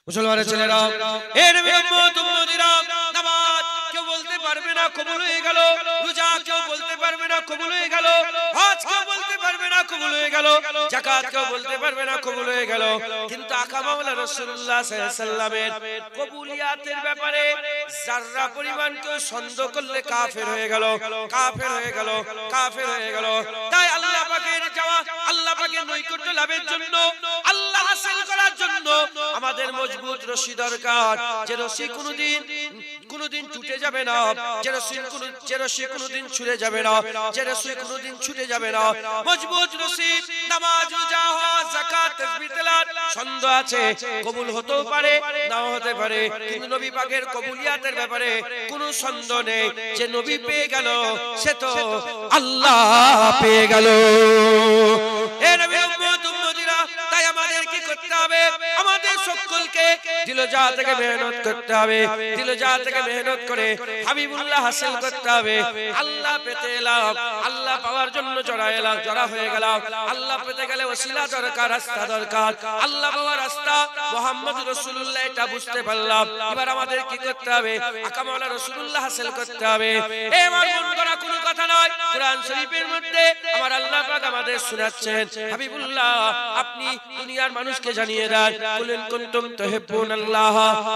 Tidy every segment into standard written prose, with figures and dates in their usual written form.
মুসলমানের ছেলেরা, এ নবীর উম্মত উম্মতিরা, নামাজ কেউ বলতে পারবে না কবুল হয়ে গেল, রোজা কেউ বলতে পারবে না কবুল হয়ে গেল, হজ কেউ বলতে পারবে না কবুল হয়ে গেল, যাকাত কেউ বলতে পারবে না কবুল হয়ে গেল, কিন্তু আকা মাওলা রাসূলুল্লাহ সাল্লাল্লাহু আলাইহি সাল্লামের কবুলিয়াতের ব্যাপারে যাররা পরিমাণ কেউ সন্দেহ করলে কাফের হয়ে গেল, কাফের হয়ে গেল, কাফের হয়ে গেল। তাই আল্লাহ পাকের যাওয়া, আল্লাহ পাকের নৈকট্য লাভের জন্য, আল্লাহ হাসিল করার জন্য আমাদের মজবুত রশি দরকার, যে রশি কোনোদিন টুটে যাবে না, যে রশি কোনোদিন ছুঁড়ে যাবে না, যে রশি কোনোদিন ছুটে যাবে না, মজবুত রশি। নামাজ, রোজা, হজ, যাকাত, তাসবিহ, তেলাওয়াত সন্দেহ আছে, কবুল হতেও পারে নাও হতে পারে, কিন্তু নবী পাকের কবুলিয়াতের ব্যাপারে কোনো সন্দেহ নেই। যে নবী পেয়ে গেল সে তো আল্লাহ পেয়ে গেল। এ নবীর উম্মত উম্মতিরা, তাই আমাদের কি করতে হবে? আমাদের সকলকে দিলজা থেকে মেহনত করতে হবে, দিলজা থেকে মেহনত করে হাবিবুল্লাহ হাসিল করতে হবে। আল্লাহ পেতে এলাম, আল্লাহ পাওয়ার জন্য জড়া হয়ে গেলাম। আল্লাহ পেতে গেলে ওসিলা দরকার, রাস্তা দরকার। আল্লাহ পাওয়ার রাস্তা মুহাম্মদ রাসূলুল্লাহ, এটা বুঝতে পারলাম। এবার আমাদের কি করতে হবে? আকা মাওলা রাসূলুল্লাহ হাসিল করতে হবে। এই আমার মন করা কোনো কথা নয়, কোরআন শরীফের মধ্যে আমার আল্লাহ পাক আমাদের শোনাচ্ছেন, হাবিবুল্লাহ আপনি দুনিয়ার মানুষকে জানিয়ে দেন, কুলিন কুনতুম তুহিব্বুনাল্লাহ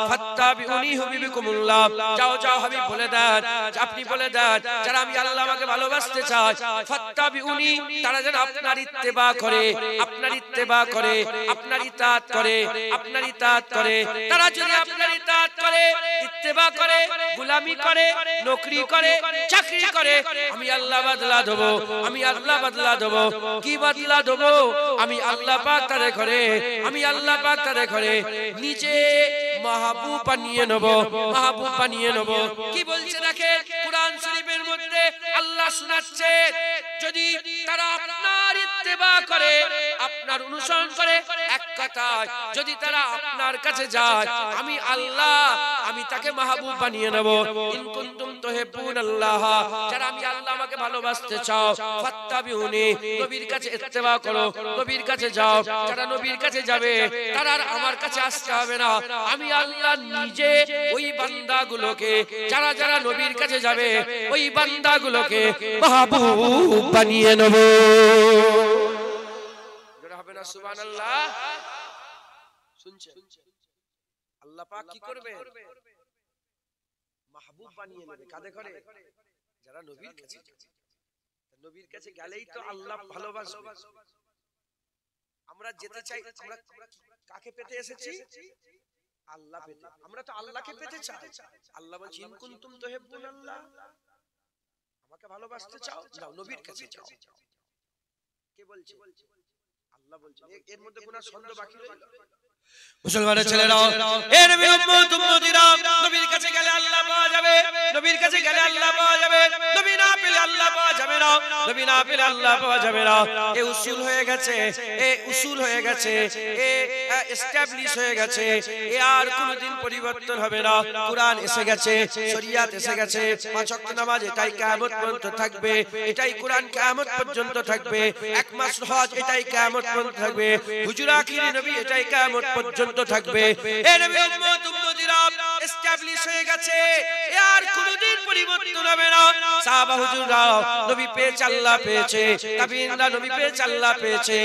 ফাত্তাবিউনি ইউহিব্বুকুমুল্লাহ। যাও যাও হাবিব বলে দেন, আপনি বলে দেন, যারা আমি আল্লাহ আমাকে ভালোবাসতে চাই, ফাত্তাবিউনি, তারা যেন আপনার ইত্তেবা করে, আপনার ইত্তেবা করে, আপনার ইতাআত করে, আপনার ইতাআত করে। তারা যদি আপনার ইতাআত করে, ইত্তেবা করে, গোলামি করে, নকরি করে, চাকরি করে, আমি আল্লাহ বদলা দেব, আমি আল্লাহ বদলা দেব। কি বদলা দেব? আমি আল্লাহ পাক তাদের করে, আমি আল্লাহ পাক তাদের করে নিজে মাহবুব বানিয়ে নেব, মাহবুব বানিয়ে নেব। কি বলছে দেখে কুরআন শরীফের মধ্যে আল্লাহ শোনাচ্ছে, যদি তারা আপনার ইত্তেবা করে, আপনার অনুসরণ করে, এক কথায় যদি তারা আপনার কাছে যায়, আমি আল্লাহ আমি তাকে মাহবুব বানিয়ে নেব। ইন কুনতুম তুহিব্বুনাল্লাহ, যারা আমি আল্লাহ আমাকে ভালোবাসতে চাও, ফাত্তাবিউনি, নবীর কাছে ইত্তেবা করো, নবীর কাছে যাও। যারা নবীর কাছে যাবে তারা আর আমার কাছে আসতে হবে না, আমি আল্লাহ নিজে ওই বান্দাগুলোকে, যারা যারা নবীর কাছে যাবে, ওই বান্দাগুলোকে মাহবুব বানিয়ে নেব। জোরে হবে না সুবহানাল্লাহ? শুনছেন? আল্লাহ পাক কি করবে? মাহবুব বানিয়ে নেবে। কাদের করে? যারা নবীর কাছে যাবে। নবীর কাছে গেলেই তো আল্লাহ ভালোবাসবে। আমরা যেতে চাই, আমরা কাকে পেতে এসেছি? আল্লাহ পেতে। আমরা তো আল্লাহকে পেতে চাই। আল্লাহ বলছেন, ইন কুনতুম তুহিব্বুনাল্লাহ, আমাকে ভালোবাসতে চাও, যাও নবীর কাছে যাও। কে বলছে? আল্লাহ বলছেন। এর মধ্যে কোনো সন্দেহ বাকি রইল? মুসলমানের ছেলেরা, এ নবীর উম্মত উম্মতিরা, নবীর কাছে গেলে আল্লাহ পাওয়া যাবে, নবীর কাছে গেলে আল্লাহ পাওয়া যাবে। নবী না পেলে আল্লাহ পাওয়া যাবে না, নবী না পেলে আল্লাহ পাওয়া যাবে না। এই উসুল হয়ে গেছে, এই উসুল হয়ে গেছে, এই এস্টাবলিশ হয়ে গেছে, এ আর কোনোদিন পরিবর্তন হবে না। কুরআন এসে গেছে, শরিয়াত এসে গেছে, পাঁচ ওয়াক্ত নামাজ এটাই কিয়ামত পর্যন্ত থাকবে, এটাই কুরআন কিয়ামত পর্যন্ত থাকবে। এক মাস হজ এটাই কিয়ামত পর্যন্ত থাকবে। হুজুর আখির নবী এটাই কিয়ামত পর্যন্ত থাকবে। এই নবীর উম্মত উম্মতিরা এস্টাবলিশ হয়ে গেছে, আর কোনদিন পরিবর্তন হবে না। সাহাবা হুজুররা নবী পেয়েছে, আল্লাহ পেয়েছে, তাবিঈনরা নবী পেয়েছে, আল্লাহ পেয়েছে,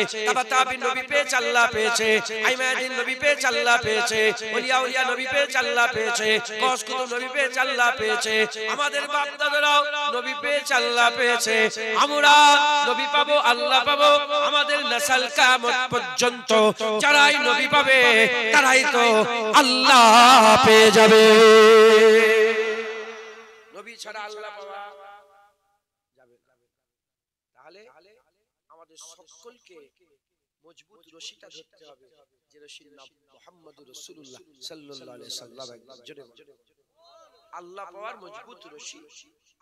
তাবিঈন নবী পেয়েছে, আল্লাহ পেয়েছে, আইমাদিন নবী পেয়েছে, আল্লাহ পেয়েছে, ওলিয়া উলিয়া নবী পেয়েছে, আল্লাহ পেয়েছে, গওস কুতুব নবী পেয়েছে, আল্লাহ পেয়েছে, আমাদের বাপ দাদারাও নবী পেয়েছে, আল্লাহ পেয়েছে। আমরা নবী পাবো, আল্লাহ পাবো, আমাদের নসল কিয়ামত পর্যন্ত যারাই নবী পাবে তারাই তো আল্লাহ পেয়ে যাবে। নবী ছাড়া আল্লাহ পাওয়া যাবে না। তাহলে আমাদের সকলকে মজবুত রশিটা ধরতে হবে, যে রশির নাম মুহাম্মদুর রাসূলুল্লাহ সাল্লাল্লাহু আলাইহি সাল্লাম। আল্লাহ পাওয়ার মজবুত রশি,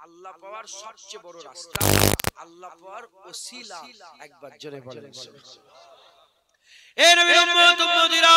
আল্লাহ পাওয়ার সবচেয়ে বড় রাস্তা, আল্লাহ পাওয়ার ওসিলা। একবার জোরে বলেন সুবহানাল্লাহ। এ নবীর উম্মত উম্মতিরা,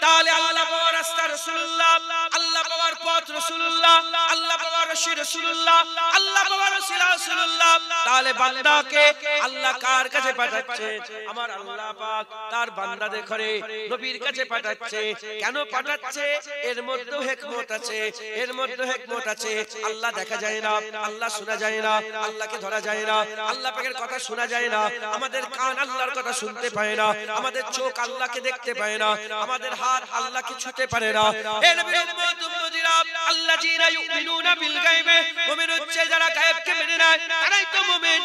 তাহলে আল্লাহ পাওয়ার রাস্তা রাসূলুল্লাহ, আল্লাহ পাওয়ার পথ পথ রাসূলুল্লাহ, আল্লাহ পাওয়ার রশি রাসূলুল্লাহ, আল্লাহ পাওয়ার ওসিলা রাসূলুল্লাহ, তাহলে বান্দাকে আল্লাহ কার কাছে পাঠাচ্ছে? আমার আল্লাহ পাক তার বান্দাদের ঘরে নবীর কাছে পাঠাচ্ছে। কেন পাঠাচ্ছে? এর মধ্যে হিকমত আছে, এর মধ্যে হিকমত আছে। আল্লাহ দেখা যায় না, আল্লাহ শোনা যায় না, আল্লাহকে ধরা যায় না, আল্লাহ পাকের কথা শোনা যায় না, আমাদের কান আল্লাহর কথা শুনতে পায় না, আমাদের চোখ আল্লাহকে দেখতে পায় না, আমাদের হাত আল্লাহকে ছুঁতে পারে না। এ নবীর উম্মত উম্মতিরা, আল্লাযীনা ইউমিনুনা বিল গায়বে, মুমিন হচ্ছে যারা গায়েবকে মেনে নেয়, তারাই তো মুমিন।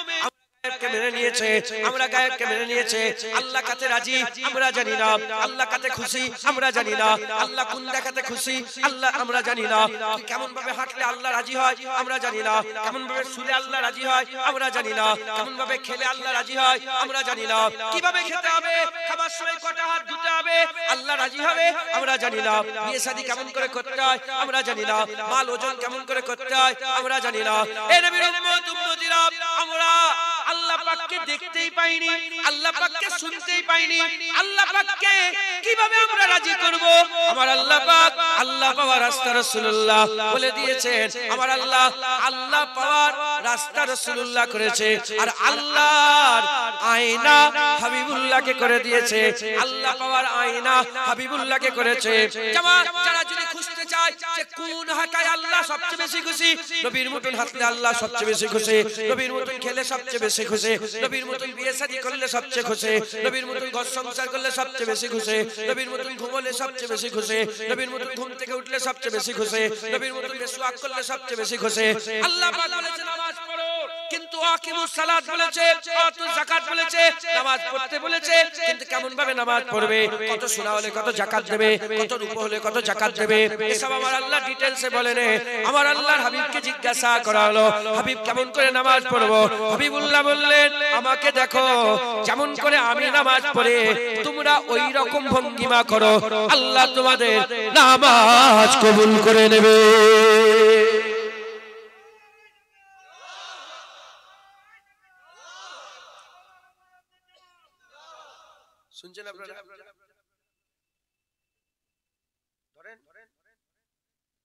গায়েবকে মেনে নিয়েছে, আমরা গায়েবকে মেনে নিয়েছে। আল্লাহ কাতে রাজি আমরা জানি না, আল্লাহ কাতে খুশি আমরা জানি না, আল্লাহ কোন দেখাতে খুশি আল্লাহ আমরা জানি না, কেমন ভাবে হাঁটলে আল্লাহ রাজি হয় আমরা জানি না, কেমন ভাবে শুলে আল্লাহ রাজি হয় আমরা জানি না, কেমন ভাবে খেলে আল্লাহ রাজি হয় আমরা জানি না, কিভাবে খেতে হবে, খাবার সময় কটা হাত ধুতে হবে আল্লাহ রাজি হবে আমরা জানি না, বিয়ে শাদী কেমন করে করতে হয় আমরা জানি না, মাল ওজন কেমন করে করতে হয় আমরা জানি না। এ নবীর উম্মত উম্মতিরা, আমরা আল্লাহ পাককে দেখতেই পাইনি, আল্লাহ পাককে শুনতেই পাইনি, আল্লাহ পাককে কিভাবে আমরা রাজি করব? আমার আল্লাহ পাক আল্লাহ পাওয়ার রাস্তা রাসূলুল্লাহ বলে দিয়েছেন। আমার আল্লাহ আল্লাহ পাওয়ার রাস্তা রাসূলুল্লাহ করেছে, আর আল্লাহর আয়না হাবিবুল্লাহকে করে দিয়েছে। আল্লাহ পাওয়ার আয়না হাবিবুল্লাহকে করেছে। যারা যদি খুঁজতে চায় যে কোন হাঁটায় আল্লাহ সবচেয়ে বেশি খুশি, নবীর মতন হাঁটলে আল্লাহ সবচেয়ে বেশি খুশি, নবীর মতন খেলে সবচেয়ে বেশি খুশি, নবীর মতন বিয়ে শাদী করলে সবচেয়ে খুশি, নবীর মতন ঘর সংসার করলে সবচেয়ে বেশি খুশি, নবীর মতন ঘুমলে সবচেয়ে বেশি খুশি, নবীর মতন ঘুম থেকে উঠলে সবচেয়ে বেশি খুশি, নবীর মতন মিসওয়াক করলে সবচেয়ে বেশি খুশি। আল্লাহ পাক বলেছে নামাজ পড়ো, কিন্তু আকিমুস সালাত বলেছে, আতুজ যাকাত বলেছে, নামাজ পড়তে বলেছে, কিন্তু কেমন ভাবে নামাজ পড়বে, কত সোনা হলে কত যাকাত দেবে, কত রূপা হলে কত যাকাত দেবে, এসব আমার আল্লাহ ডিটেইলসে বলেন। আমার আল্লাহর হাবিবকে জিজ্ঞাসা করা হলো, হাবিব কেমন করে নামাজ পড়বো? হাবিবুল্লাহ বললেন, আমাকে দেখো, যেমন করে আমি নামাজ পড়ে তোমরা ওই রকম ভঙ্গিমা করো, আল্লাহ তোমাদের নামাজ কবুল করে নেবে। শুনছেন আপনারা? ধরেন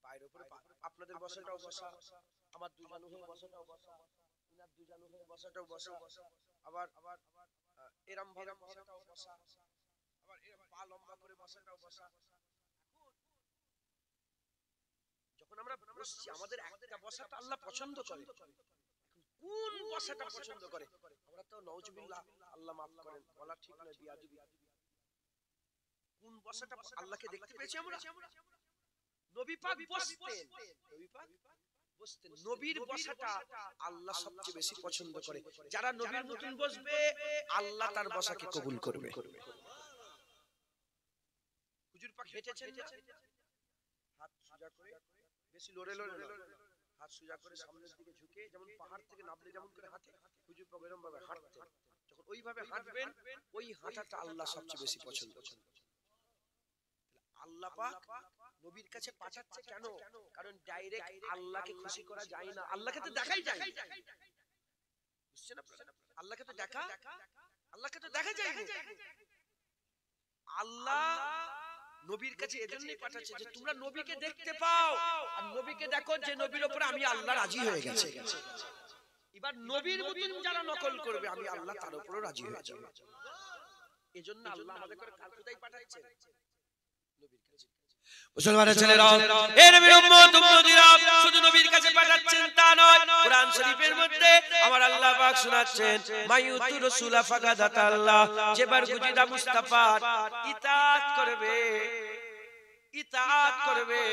পায়ের উপরে আপনাদের বসাটাও বসা, আমার দুজানু হয়ে বসাটাও বসা, ইনার দুজানু হয়ে বসাটাও বসা, আবার এরম ভাবে বসাটাও বসা, আবার এরম পা লম্বা করে বসাটাও বসা। যখন আমরা বসছি আমাদের একটা বসাটা আল্লাহ পছন্দ করে, কোন বসাটা পছন্দ করে? আমরা তো নাউজুবিল্লাহ, আল্লাহ মাফ করেন, বলা ঠিক নয়, বিয়াদবি। কোন বসাটা আল্লাহকে দেখতে পেয়েছি আমরা? নবী পাক বসতেন, নবী পাক বসতেন, নবীর বসাটা আল্লাহ সবচেয়ে বেশি পছন্দ করে। যারা নবীর মতন বসবে আল্লাহ তার বসাকে কবুল করবে। হুজুর পাক হেঁটেছেন না, হাত সোজা করে, বেশি লড়ে লড়ে না, হাত সোজা করে সামনের দিকে ঝুঁকে, যেমন পাহাড় থেকে নামলে যেমন করে হাঁটে, হুজুর পাক এরকম ভাবে হাঁটতেন। যখন ওইভাবে হাঁটবেন, ওই হাঁটাটা আল্লাহ সবচেয়ে বেশি পছন্দ করেন। আল্লাহ পাক নবীর কাছে পাঠাচ্ছে কেন? কারণ ডাইরেক্ট আল্লাহকে খুশি করা যায় না, আল্লাহকে তো দেখাই যায়, বুঝছেন আপনারা? আল্লাহকে তো দেখা, আল্লাহকে তো দেখা যায় না। আল্লাহ নবীর কাছে এজন্যই পাঠাচ্ছে যে তোমরা নবীকে দেখতে পাও, আর নবীকে দেখো যে নবীর উপরে আমি আল্লাহ রাজি হয়ে গেছে। এবার নবীর মতন যারা নকল করবে আমি আল্লাহ তার উপরও রাজি হয়ে যাব। এজন্য আল্লাহ আমাদের করে কালকুদাই পাঠাচ্ছে নবীর কাছে। মুসলমানের ছেলেরা, এ নবীর উম্মত উম্মতিরা, শুধু নবীর কাছে পাঠাচ্ছেন তা নয়, কোরআন শরীফের মধ্যে আমার আল্লাহ পাক শোনাচ্ছেন, মাইয়ুতু রাসূলা ফাকাদাত আল্লাহ, যেবার গুজিদা মুস্তাফার ইতাআত করবে, ইতাআত করবে,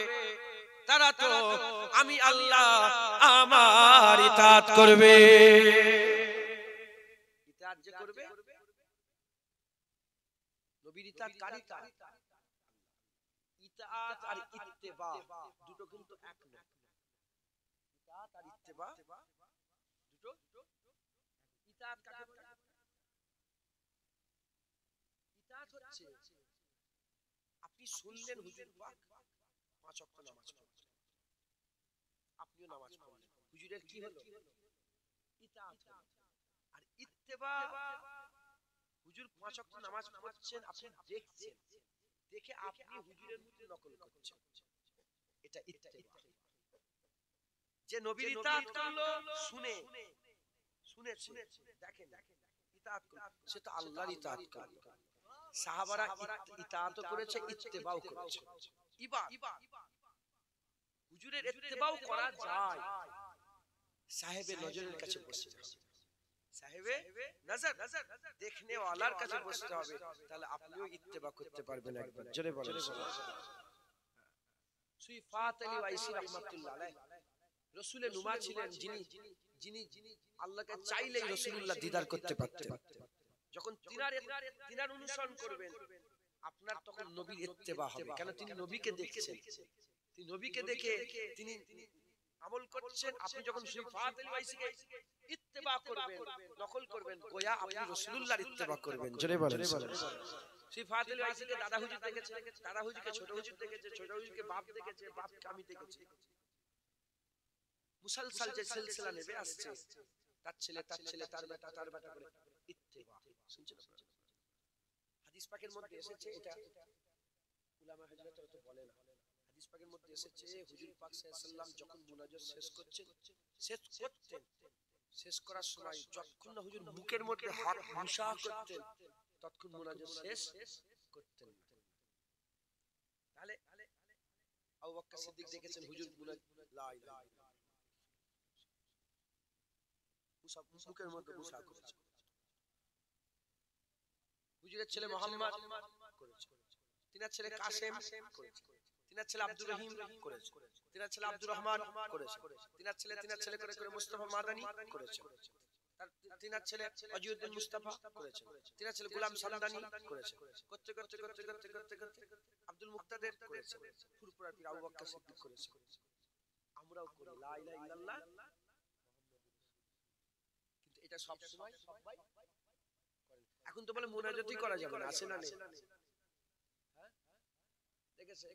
তারা তো আমি আল্লাহ আমার ইতাআত করবে। ইতাআত যে করবে, নবীর ইতাআত কারি কার? ইতাআত আর ইত্তেবা দুটো কিন্তু এক না। ইতাআত আর ইত্তেবা দুটো। ইতাআত কাকে বলে? ইতাআত হচ্ছে আপনি শুনলেন হুজুর পাক 5 ওয়াক্ত নামাজ পড়েন, আপনিও নামাজ পড়লেন, হুজুরের কি হলো? ইতাআত। আর ইত্তেবা, হুজুর 5 ওয়াক্ত নামাজ পড়ছেন, আপনি দেখছেন, দেখে আপনি হুজুরের মতো নকল করছেন, এটা ইত্তেবা। যে নবীর ইতাআত করলো শুনেছে দেখেন ইতাআত করলো, সে তো আল্লাহর ইতাআত করলো। সাহাবারা ইতাআতও করেছে, ইত্তেবাও করেছে। হুজুরের ইত্তেবাও করা যায়, সাহেবের নজরের কাছে বসতে হবে, সাহেবে নজর দেখনে ওয়ালার কাছে বসতে হবে, তাহলে আপনিও ইত্তেবা করতে পারবেন। একবার জোরে বলেন সুবহানাল্লাহ। সুইফাত আলী ওয়াইসি রাহমাতুল্লাহ আলাইহি রাসূলের নুমা ছিলেন, যিনি আল্লাহকে চাইলেই রাসূলুল্লাহ দিদার করতে পারতেন। যখন তিনার অনুসরণ করবেন আপনার তখন নবীর ইত্তেবা হবে, কেন তিনি নবীকে দেখছেন, তিনি নবীকে দেখে তিনি আমল করছেন। আপনি যখন সুইফাত আলী ওয়াইসিকে ইত্তেবা করবেন, নকল করবেন, গোয়া আপনি রাসূলুল্লাহর ইত্তেবা করবেন। জোরে বলেন সুবহানাল্লাহ। সুইফাত আলী ওয়াইসিকে দাদা হুজুর দেখেছে, দাদা হুজুরকে ছোট হুজুর দেখেছে, ছোট হুজুরকে বাপ দেখেছে, বাপকে আমি দেখেছি। মুসলসল যে সিলসিলা নেবে আসছে, তার ছেলে তার বেটা করে ইত্তেবা। শুনছেন আপনারা? হাদিস পাকের মধ্যে এসেছে, এটা উলামা হযরতরা তো বলে না, হাদিস পাকের মধ্যে এসেছে হুজুর পাক সাল্লাল্লাহু আলাইহি ওয়াসাল্লাম যখন মুনাজাত শেষ করতেন, শেষ করার সময় যতক্ষণ না হুজুর মুখের মধ্যে হাত মুসাহ করতেন ততক্ষণ মুনাজাত শেষ করতেন না। তাহলে আবু বকর সিদ্দিক দেখেছেন হুজুর লা ইলাহা ইল্লাল্লাহ মুখের মধ্যে মুসাহ করেছেন। হুজুরের ছেলে মুহাম্মদ করেছে, তিনার ছেলে কাসেম করেছে, তিনার ছেলে আব্দুর রহিম করেছে, তিনার ছেলে আব্দুর রহমান করেছে, তিনার ছেলে করে করে মুস্তাফা মাদানী করেছে, তিনার ছেলে অজিউদ্দিন মুস্তাফা করেছে, তিনার ছেলে গোলাম সামদানি করেছে, করতে করতে করতে করতে করতে করতে আব্দুল মুক্তাদের করেছে, ফুরফুরা পীর আবু বকর সিদ্দিক করেছে। আমরাও করি লা ইলাহা ইল্লাল্লাহ, কিন্তু এটা সব সময় সবাই করেন। এখন তো বলে মুনাজাতই করা যাবে না, আছে না নেই? হ্যাঁ দেখেছে,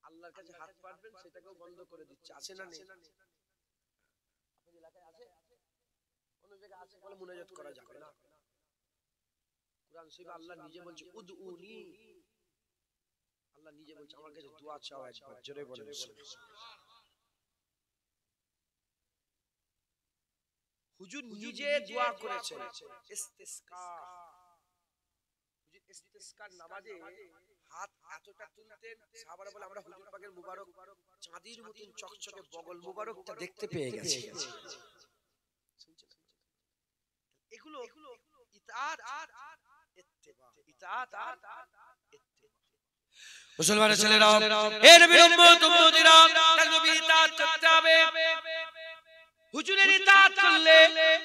আল্লাহর কাছে হাত পাতবেন সেটাকেও বন্ধ করে দিচ্ছে, আছে না নেই? আপনাদের এলাকায় আছে, কোন জায়গায় আছে বলে মুনাজাত করা যাবে না। কুরআন শরীফে আল্লাহ নিজে বলছে উদউনি, আল্লাহ নিজে বলছে আমার কাছে দোয়া চাও, একবার জোরে বলেন সুবহানাল্লাহ। হুজুর নিজে দোয়া করেছেন ইস্তিসকা। হুজুর ইস্তিসকার নামাজে হাত এতটা তুলতেন, সাহাবারা বলে আমরা হুজুর পাকের মুবারক চাঁদের মতন চকচকে বগল মুবারকটা দেখতে পেয়ে গেছি। এগুলো ইতাআত ইত্তেবা, ইতাআত আর ইত্তেবা। মুসলমানের ছেলেরা, এ নবীর উম্মতিরা, তার নবীর ইতাআত করতে হবে। হুজুরের ইতাআত করলে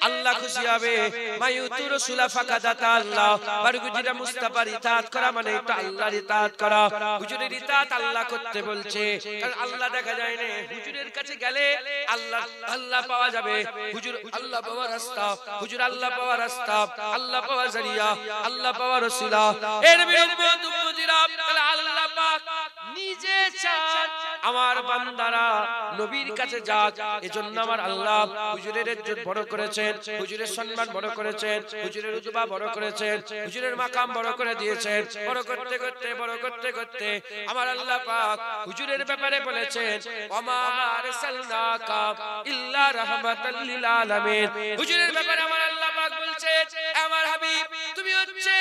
আল্লাহ খুশি হবে। মায়ুতু রাসূলা ফাকাদাতা আল্লাহ, বারগুজিরা মুস্তাফার ইতাআত করা মানে এটা আল্লাহর ইতাআত করা। হুজুরের ইতাআত আল্লাহ করতে বলছে, কারণ আল্লাহ দেখা যায় না, হুজুরের কাছে গেলে আল্লাহ পাওয়া যাবে। হুজুর আল্লাহ পাওয়ার রাস্তা, হুজুর আল্লাহ পাওয়ার রাস্তা, আল্লাহ পাওয়ার জরিয়া, আল্লাহ পাওয়ার ওসিলা। এর উম্মতিরা, তাহলে আল্লাহ পাক নিজে চান আমার বান্দারা নবীর কাছে যাক। এজন্য আমার আল্লাহ হুজুরের ইজ্জত বড় করেছেন, হুজুরের সম্মান বড় করেছেন, হুজুরের রুতবা বড় করেছেন, হুজুরের মাকাম বড় করে দিয়েছেন। বড় করতে করতে বড় করতে করতে আমার আল্লাহ পাক হুজুরের ব্যাপারে বলেছেন ওমা আরসালনাকা ইল্লা রাহমাতাল লিল আলামিন। হুজুরের ব্যাপারে আমার আল্লাহ পাক বলছেন আমার হাবিব তুমি হচ্ছে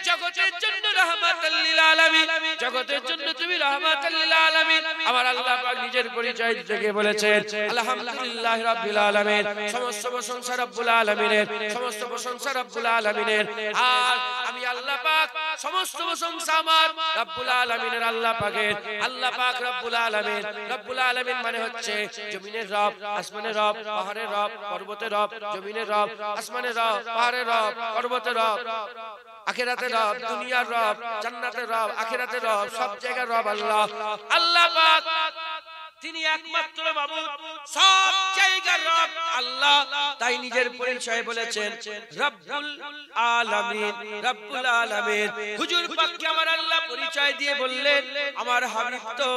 জগতের জন্য রাহমাতাল লিল আলামিন, জগতের জন্য তুমি রাহমাতাল লিল আলামিন। আমার আল্লাহ পাক নিজের পরিচয় দিতে বলেছেন আলহামদুলিল্লাহি রাব্বিল আলামিন, সমস্ত প্রশংসা রব্বুল আলামিনের, সমস্ত প্রশংসা রব্বুল আলামিনের। আর আমি আল্লাহ পাক সমস্ত প্রশংসা আমার রব্বুল আলামিনের, আল্লাহ পাকের। আল্লাহ পাক রব্বুল আলামিন, রব্বুল আলামিন মানে হচ্ছে জমিনের রব, আসমানের রব, পাহাড়ের রব, পর্বতের রব, জমিনের রব, আসমানের রব, পাহাড়ের রব, পর্বতের রব, আখিরাতের রব, দুনিয়ার রব, জান্নাতের রব, আখিরাতের রব, সব জায়গার রব আল্লাহ। আল্লাহ পাক তিনি একমাত্র মাবুদ, সব জায়গার রব আল্লাহ। তাই নিজের পরিচয় বলেছেন রব্বুল আলামিন, রব্বুল আলামিন। হুজুর পাককে আমার আল্লাহ পরিচয় দিয়ে বললেন আমার হাবিব তো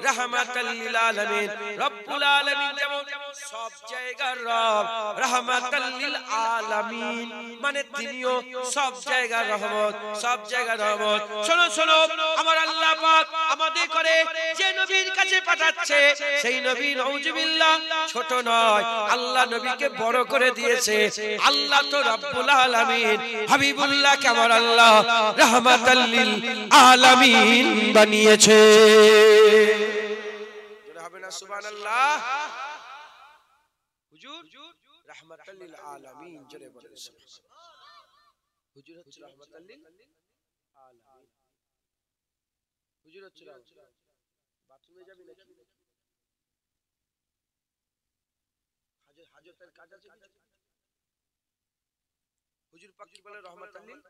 রাহমাতাল লিল আলামিন। রব্বুল আলামিন যেমন সব জায়গার রব, রাহমাতাল লিল আলামিন মানে তিনিও সব জায়গার রহমত, সব জায়গার রহমত। শোনো শোনো, আমার আল্লাহ পাক পাক আমাদের করে যে নবীর কাছে পাঠাচ্ছে সেই নবী নাউজুবিল্লাহ ছোট নয়, আল্লাহ নবীকে বড় করে দিয়েছে। আল্লাহ তো রব্বুল আলামিন হাবিবুল্লাহকে আমার আল্লাহ রাহমাতাল লিল আলামিন বানিয়েছে। জোরে হবে না সুবহানাল্লাহ? হুজুর রাহমাতাল লিল আলামিন, জোরে বলেন সুবহানাল্লাহ। হুজুর হচ্ছে রাহমাতাল লিল আলামিন। হুজুর হচ্ছে বাথরুমে যাবি নাকি? হাজতের কাজ আছে কিছু? হুজুর পাক কি বলে? রাহমাতাল লিল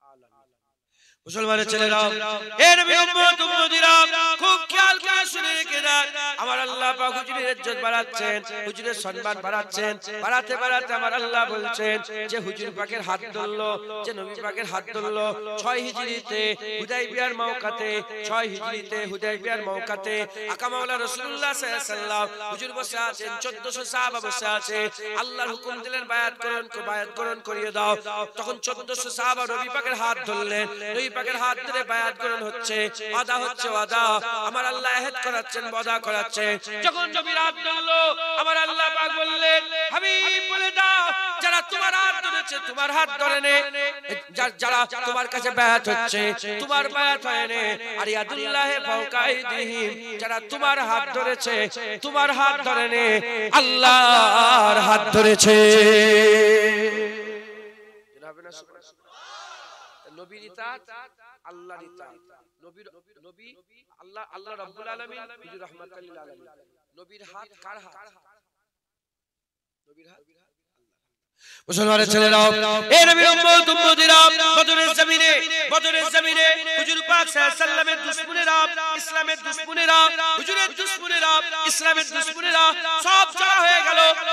আলামিন। মুসলমানের ছেলেরা, এ নবী উম্মত উম্মতিরা, খুব খেয়াল করে শুনে রেখে দেন। আমার আল্লাহ পাক হুজুরের ইজ্জত বাড়াচ্ছেন, হুজুরের সম্মান বাড়াচ্ছেন। বাড়াতে বাড়াতে আমার আল্লাহ বলছেন যে হুজুর পাকের হাত ধরলো, যে নবী পাকের হাত ধরলো 6 হিজরিতে হুদাইবিয়ার মওকাতে, 6 হিজরিতে হুদাইবিয়ার মওকাতে আকা মাওলা রাসূলুল্লাহ সাল্লাল্লাহু আলাইহি ওয়াসাল্লাম হুজুর বসে আছেন, 1400 সাহাবা বসে আছে। আল্লাহর হুকুম দিলেন বায়াত করণ করিয়ে দাও। তখন 1400 সাহাবা নবী পাকের হাত ধরলেন, নবী পাকের হাত ধরে বায়াত করণ হচ্ছে, ওয়াদা হচ্ছে, ওয়াদা আমার আল্লাহ আহদ করাচ্ছেন, ওয়াদা করাচ্ছেন। যখন নবীর হাত ধরলো আমার আল্লাহ পাক বললেন, হাবিব বলে দাও যারা তোমার হাত ধরেছে তোমার হাত ধরে নে, যারা তোমার কাছে বায়াত হচ্ছে তোমার বায়াত হয় নে, আর ইয়াদুল্লাহি ফাওকা আইদিহিম, যারা তোমার হাত ধরেছে তোমার হাত ধরে নে, আল্লাহর হাত ধরেছে। জনাবে না নবীর ইতাআত, আল্লাহর ইতাআত। নবী আল্লাহ রাব্বুল আলামিন, হুজুর রাহমাতাল লিল আলামিন। নবীর হাত কার হাত? নবীর হাত মুসলমানের ছেলেরা, এ নবীর উম্মত উম্মতিরা, বদরের জমিনে হুজুর পাক সাল্লাল্লাহু আলাইহি ওয়াসাল্লামের দুশমনেরা, ইসলামের দুশমনেরা, হুজুরের দুশমনেরা, ইসলামের দুশমনেরা সব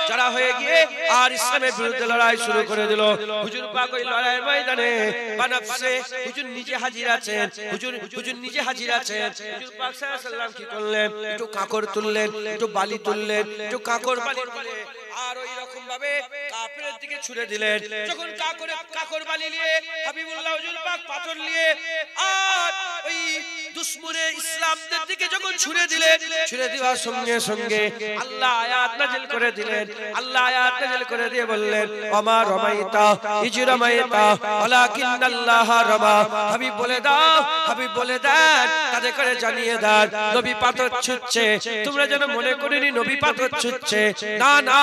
জড়া হয়ে গিয়ে আর ইসলামের বিরুদ্ধে লড়াই শুরু করে দিল। হুজুর পাক ওই লড়াইয়ের ময়দানে বানফসে হুজুর নিজে হাজির আছেন, হুজুর নিজে হাজির আছেন। হুজুর পাক সাল্লাল্লাহু আলাইহি ওয়াসাল্লাম কি করলেন? একটু কাকর তুললেন, একটু বালি তুললেন, একটু কাকর বালি তুলে আর ওই রকম ভাবে কাফেরের দিকে ছুড়ে দিলেন। যখন কাকর বালি নিয়ে হাবিবুল্লাহ হুজুর পাক পাথর নিয়ে আর ওই দুশমনে ইসলামদের দিকে যখন ছুড়ে দিলেন, ছুড়ে দেওয়ার সঙ্গে সঙ্গে আল্লাহ আয়াত নাযিল করে দিলেন। আল্লাহ আয়াত নাযিল করে দিয়ে বললেন, ওমা রামাইতা ইজ রামাইতা ওয়ালাকিন্নাল্লাহ রামা। হাবিব বলে দাও, হাবিব বলে দেন, তাদের করে জানিয়ে দেন নবী পাথর ছুঁড়ছে, তোমরা যেন মনে করিনি নবী পাথর ছুঁড়ছে, না না,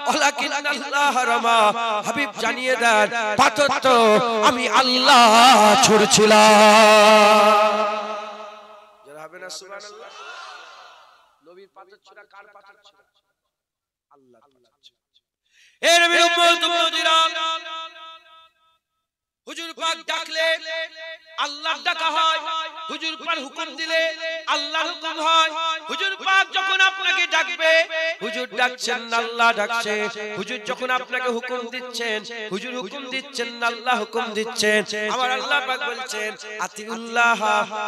ওয়ালাকিন্নাল্লাহ রামা। হাবিব জানিয়ে দেন পাথর তো আমি আল্লাহ ছুঁড়ছিলাম। যারা হবে না সুবহানাল্লাহ? নবীর পাথর ছোড়া কার পাথর ছোড়া? আল্লাহর পাথর ছোড়া। এ নবীর উম্মত উম্মতিরা, হুজুর পাক ডাকলে আল্লাহর ডাকা হয়, হুজুর পাক হুকুম দিলে আল্লাহর হুকুম হয়। হুজুর পাক যখন আপনাকে ডাকবে, হুজুর ডাকছেন না আল্লাহ ডাকছে। হুজুর যখন আপনাকে হুকুম দিচ্ছেন, হুজুর হুকুম দিচ্ছেন না আল্লাহ হুকুম দিচ্ছেন। আমার আল্লাহ পাক বলছেন, আতিউল্লাহ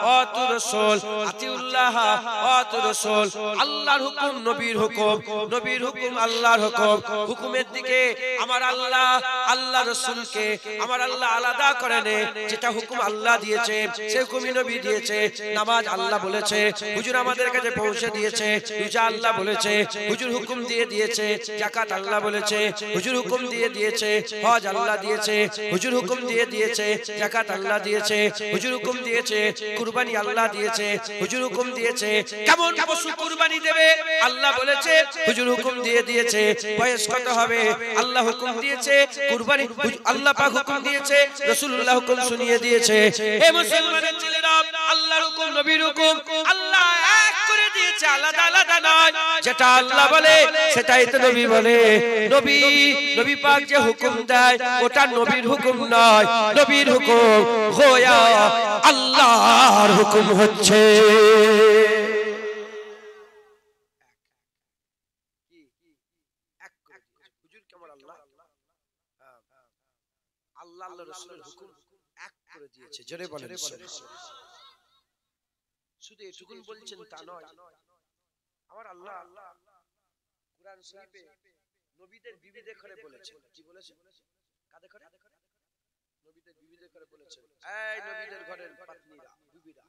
ওয়া আতিউর রাসূল, আতিউল্লাহ ওয়া আতিউর রাসূল। আল্লাহর হুকুম নবীর হুকুম, নবীর হুকুম আল্লাহর হুকুম। হুকুমের দিকে আমার আল্লাহ, আল্লাহ রাসূলকে আমার আল্লাহ আলাদা করে নে। যেটা হুকুম আল্লাহ দিয়েছে সে হুকুমই নবী দিয়েছে। নামাজ আল্লাহ বলেছে, হুজুর আমাদের কাছে পৌঁছে দিয়েছে। রোজা আল্লাহ বলেছে, হুজুর হুকুম দিয়ে দিয়েছে। যাকাত আল্লাহ বলেছে, হুজুর হুকুম দিয়ে দিয়েছে। হজ আল্লাহ দিয়েছে, হুজুর হুকুম দিয়ে দিয়েছে। যাকাত আল্লাহ দিয়েছে, হুজুর হুকুম দিয়েছে। কুরবানি আল্লাহ দিয়েছে, হুজুর হুকুম দিয়েছে। কেমন পশু কুরবানি দেবে আল্লাহ বলেছে, হুজুর হুকুম দিয়ে দিয়েছে। বয়স কত হবে আল্লাহ হুকুম দিয়েছে। কুরবানি আল্লাহ পাক হুকুম দিয়েছে, রাসূলুল্লাহ হুকুম শুনিয়ে দিয়েছে। হে মুসলমানের ছেলেরা, আল্লাহর হুকুম নবীর হুকুম আল্লাহ এক করে দিয়েছে, আলাদা আলাদা নয়। যেটা আল্লাহ বলে সেটাই তো নবী বলে। নবী পাক যে হুকুম দেয় ওটা নবীর হুকুম নয়, নবীর হুকুম গোয়া আল্লাহর হুকুম হচ্ছে। আল্লাহ আল্লাহর রাসূলের হুকুম এক করে দিয়েছে। জোরে বলেন শুধু এটুকুন বলছেন তা নয়, আমার আল্লাহ কুরআন শরীফে নবীদের বিবিদের করে বলেছেন। কি বলেছেন? কাদের করে? নবীদের বিবিদের করে বলেছেন, এই নবীদের ঘরের পত্নীরা, বিবিরা,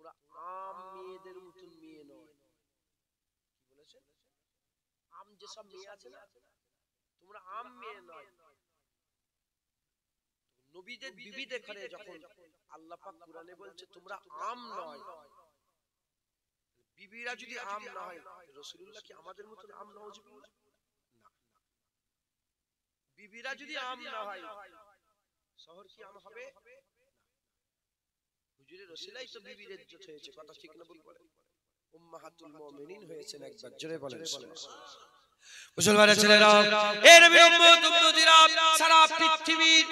তোমরা আম মেয়েদের মতন মেয়ে নয়। কি বলেছে? আম যেসব মেয়ে আছে না, তোমরা আম মেয়ে নয়। নবীদের বিবিদের ঘরে যখন আল্লাহ পাক কুরআনে বলছে তোমরা আম নয়, বিবিরা যদি আম না হয়, রাসূলুল্লাহ কি আমাদের মতন আম নাউজুবিল্লাহ? না। বিবিরা যদি আম না হয়, শহর কি আম হবে? হুজুরের রসিলাই তো বিবির ইজ্জত হয়েছে, কথা ঠিক না ভুল বলেন? উম্মাহাতুল মুমিনিন হয়েছেন একবার, জোরে বলেন সুবহানাল্লাহ। মুসলমানের ছেলেরা, এ নবী উম্মত উম্মতিরা, সারা পৃথিবীর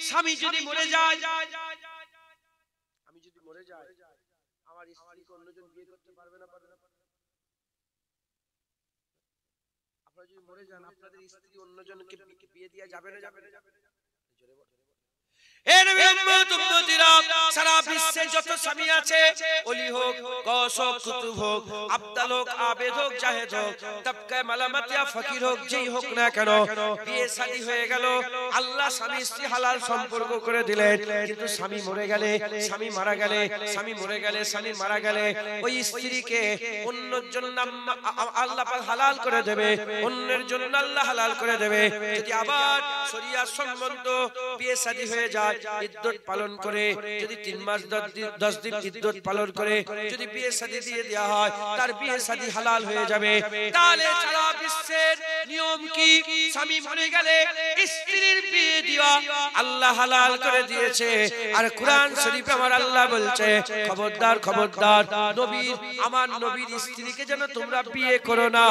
স্বামী যদি মরে যায়, আমি যদি মরে যাই, আমার স্ত্রীকে অন্যজন বিয়ে করতে পারবে না? পারবে না? আপনারা যদি মরে যান, আপনাদের স্ত্রী অন্যজনকে বিয়ে দেওয়া যাবে না? যাবে না? জোরে বলেন। এ নবী উম্মত উম্মতিরা, সারা বিশ্বে যত স্বামী আছে, ওলি হোক, গস হোক, কুতুব হোক, আবদাল হোক, আবেদ হোক, জাহেদ হোক, তাবকায়ে মালামাতিয়া ফকির হোক, যেই হোক না কেন, বিয়ে শাদী হয়ে গেল, আল্লাহ স্বামী স্ত্রী হালাল সম্পর্ক করে দিলেন। কিন্তু স্বামী মরে গেলে, স্বামী মারা গেলে, স্বামী মরে গেলে, স্বামী মারা গেলে, ওই স্ত্রীকে অন্যের জন্য আল্লাহ পাক হালাল করে দেবে, অন্যের জন্য আল্লাহ হালাল করে দেবে। যদি আবার শরিয়াত সম্মত বিয়ে শাদী হয়ে যায়, ইদ্দত পালন করে, যদি 3 মাস 10 দিন ইদ্দত পালন করে যদি বিয়ে শাদী দিয়ে দেওয়া হয়, তার বিয়ে শাদী হালাল হয়ে যাবে। তাহলে সারা বিশ্বের নিয়ম কি? স্বামী মরে গেলে স্ত্রীর বিয়ে দেওয়া আল্লাহ হালাল করে দিয়েছে। আর কুরআন শরীফে আমার আল্লাহ বলছে, খবরদার খবরদার, নবীর, আমার নবীর স্ত্রীকে যেন তোমরা বিয়ে করো না।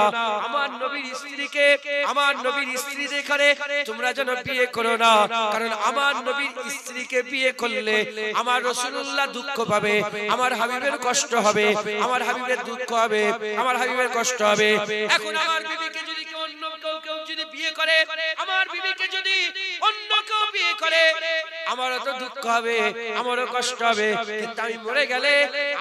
আমার নবীর স্ত্রীকে, আমার নবীর স্ত্রীদের ঘরে তোমরা যেন বিয়ে করো না। কারণ আমার নবীর স্ত্রীকে বিয়ে করলে আমার রাসূলুল্লাহ দুঃখ পাবে, আমার হাবিবের কষ্ট হবে, আমার হাবিবের দুঃখ হবে, আমার হাবিবের কষ্ট হবে। এখন আমার বিবিকে যদি অন্য কেউ যদি বিয়ে করে, আমার বিবিকে যদি অন্য কেউ বিয়ে করে, আমারও তো দুঃখ হবে, আমারও কষ্ট হবে। কিন্তু আমি মরে গেলে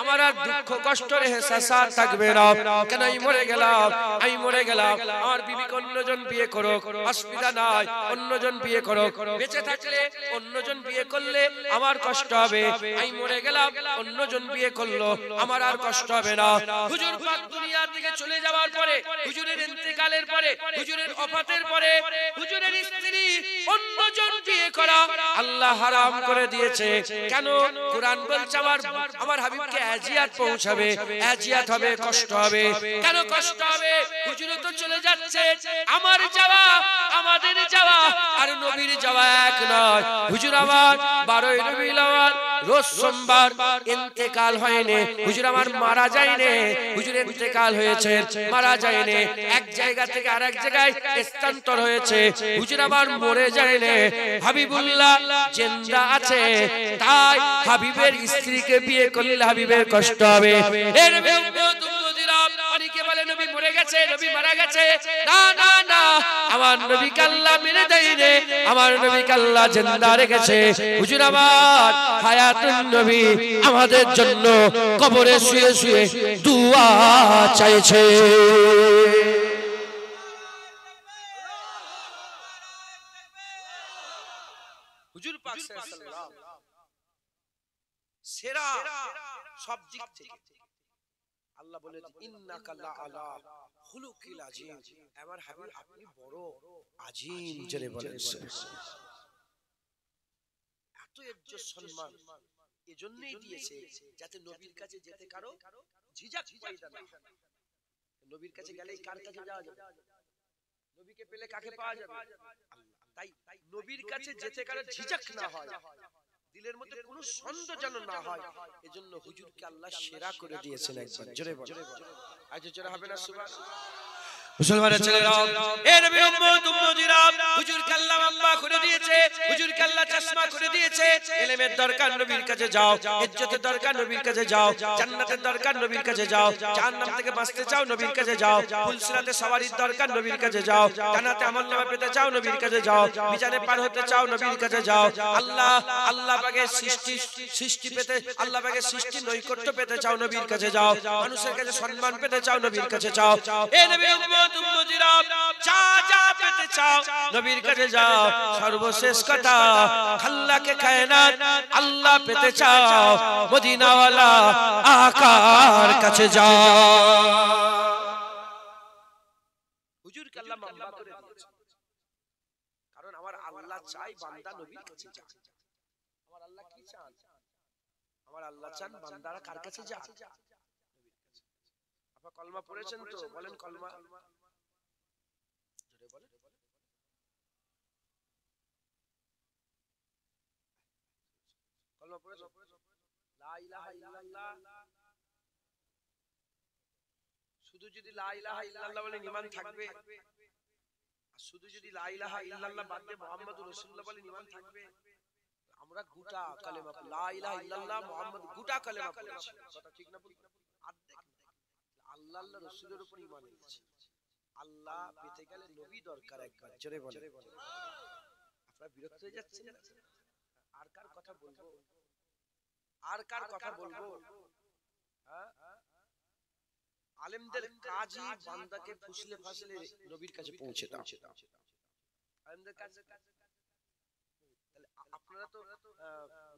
আমার আর দুঃখ কষ্টের এহসাস থাকবে না। কেন আমি মরে গেলাম, আমি মরে গেলাম, আমার বিবিকে অন্যজন বিয়ে করো, অসুবিধা নাই, অন্যজন বিয়ে করো। বেঁচে থাকলে অন্যজন বিয়ে করলে আমার কষ্ট হবে, আমি মরে গেলাম, অন্যজন বিয়ে করলো, আমার আর কষ্ট হবে না। হুজুর পাক দুনিয়া থেকে চলে যাওয়ার পরে, হুজুরের ইন্তেকালের পরে, হুজুরের ওফাতের পরে, হুজুরের স্ত্রী অন্যজন বিয়ে করা আল্লাহ হারাম করে দিয়েছে। কেন? কুরআন বলছে আমার হাবিবকে আজিয়াত পৌঁছাবে, আজিয়াত হবে, কষ্ট হবে। কেন কষ্ট হবে? হুজুরে তো চলে যাচ্ছে, আমার যাওয়া, আমাদের যাওয়া আর নবীর যাওয়া এক নয়। হুজুর আমার 12ই রবিউল আউয়াল রোজ সোমবার ইন্তেকাল হয়নি, হুজুর আমার মারা যায়নি, হুজুর ইন্তেকাল হয়েছে, মারা যায়নি, এক জায়গা থেকে আরেক জায়গায় স্থানান্তর হয়েছে, হুজুর আমার মরে যায়নি, হাবিবুল্লাহ জিন্দা আছে। তাই হাবিবের স্ত্রীকে বিয়ে করলে হাবিবের কষ্ট হবে। এর অনেকে বলে নবী মরে গেছে, নবী মারা গেছে। না না না, আমার নবীকে আল্লাহ মেরে দেয়নি, আমার নবীকে আল্লাহ জিন্দা রেখেছে। হুজুর আমার হায়াতুন নবী আমাদের জন্য কবরে শুয়ে শুয়ে দুআ চাইছে। হুজুর পাক সাল্লাল্লাহু সেরা সব দিক থেকে আল্লাহ বলেছেন, ইন্নাকা লা আলা খুলুকিল আযীম। আমার হাবিব আপনি বড় আযীম, জেনে বলেন। এত ইজ্জত সম্মান এজন্যই দিয়েছে যাতে নবীর কাছে যেতে কারো ঝিঝক পয়দা না হয়। নবীর কাছে গেলেই কার কাছে যাওয়া যাবে? নবীকে পেলে কাকে পাওয়া যাবে? আল্লাহ। তাই নবীর কাছে যেতে কারো ঝিঝক না হয়, দিলের মধ্যে কোনো সন্দেহ যেন না হয়, এজন্য হুজুরকে আল্লাহ সেরা করে দিয়েছেন। একবার জোরে বলেন, আজ জোরে হবে না সুবহানাল্লাহ। মুসলমানের ছেলেরা, এ নবী উম্মত উম্মতিরা, হুজুরকে আল্লাহ লম্বা করে দিয়েছে, হুজুরকে আল্লাহ চশমা করে দিয়েছে। ইলমের দরকার নবীর কাছে যাও, ইজ্জতের দরকার নবীর কাছে যাও, জান্নাতের দরকার নবীর কাছে যাও, জাহান্নাম থেকে বাঁচতে চাও নবীর কাছে যাও, ফুলসিরাতে সওয়ারির দরকার নবীর কাছে যাও, জান্নাতে আমলনামা পেতে চাও নবীর কাছে যাও, মিজানে পার হতে চাও নবীর কাছে যাও, আল্লাহ পাকের সৃষ্টি পেতে, আল্লাহ পাকের সৃষ্টি নৈকট্য পেতে চাও নবীর কাছে যাও, মানুষের কাছে সম্মান পেতে চাও নবীর কাছে যাও। এ নবী উম্মত উম্মত উম্মতিরা যা যা পেতে চাও নবীর কাছে যাও সর্বশেষ কথা আল্লাহকে কায়নাত আল্লাহ পেতে চাও মদিনাওয়ালা আকার কাছে যাও হুজুরকে আল্লাহ মামলা করে দিয়েছে কারণ আমার আল্লাহ চাই বান্দা নবীর কাছে যায় আমার আল্লাহ কি চান আমার আল্লাহ চান বান্দারা কার কাছে যায় আপনারা কলমা পড়েছেন তো বলেন কলমা জোরে বলেন কলমা পড়েছেন লা ইলাহা ইল্লাল্লাহ শুধু যদি লা ইলাহা ইল্লাল্লাহ বলে ঈমান থাকবে আর শুধু যদি লা ইলাহা ইল্লাল্লাহ বাদ দিয়ে মুহাম্মাদুর রাসূলুল্লাহ বলে ঈমান থাকবে আমরা গোটা কালেমা লা ইলাহা ইল্লাল্লাহ মুহাম্মদ গোটা কালেমা পড়েছি কথা ঠিক না বলি অর্ধেক আল্লাহ আল্লাহ রাসূলের উপর ঈমান এনেছি আল্লাহ পেতে গেলে নবী দরকার একবার জোরে বলেন আপনারা বিরক্ত হয়ে যাচ্ছেন আর কার কথা বলবো হ্যাঁ আলেমদের কাজই বান্দাকে ফুসলে ফাসলে নবীর কাছে পৌঁছে দাও আলেমদের কাজ তাহলে আপনারা তো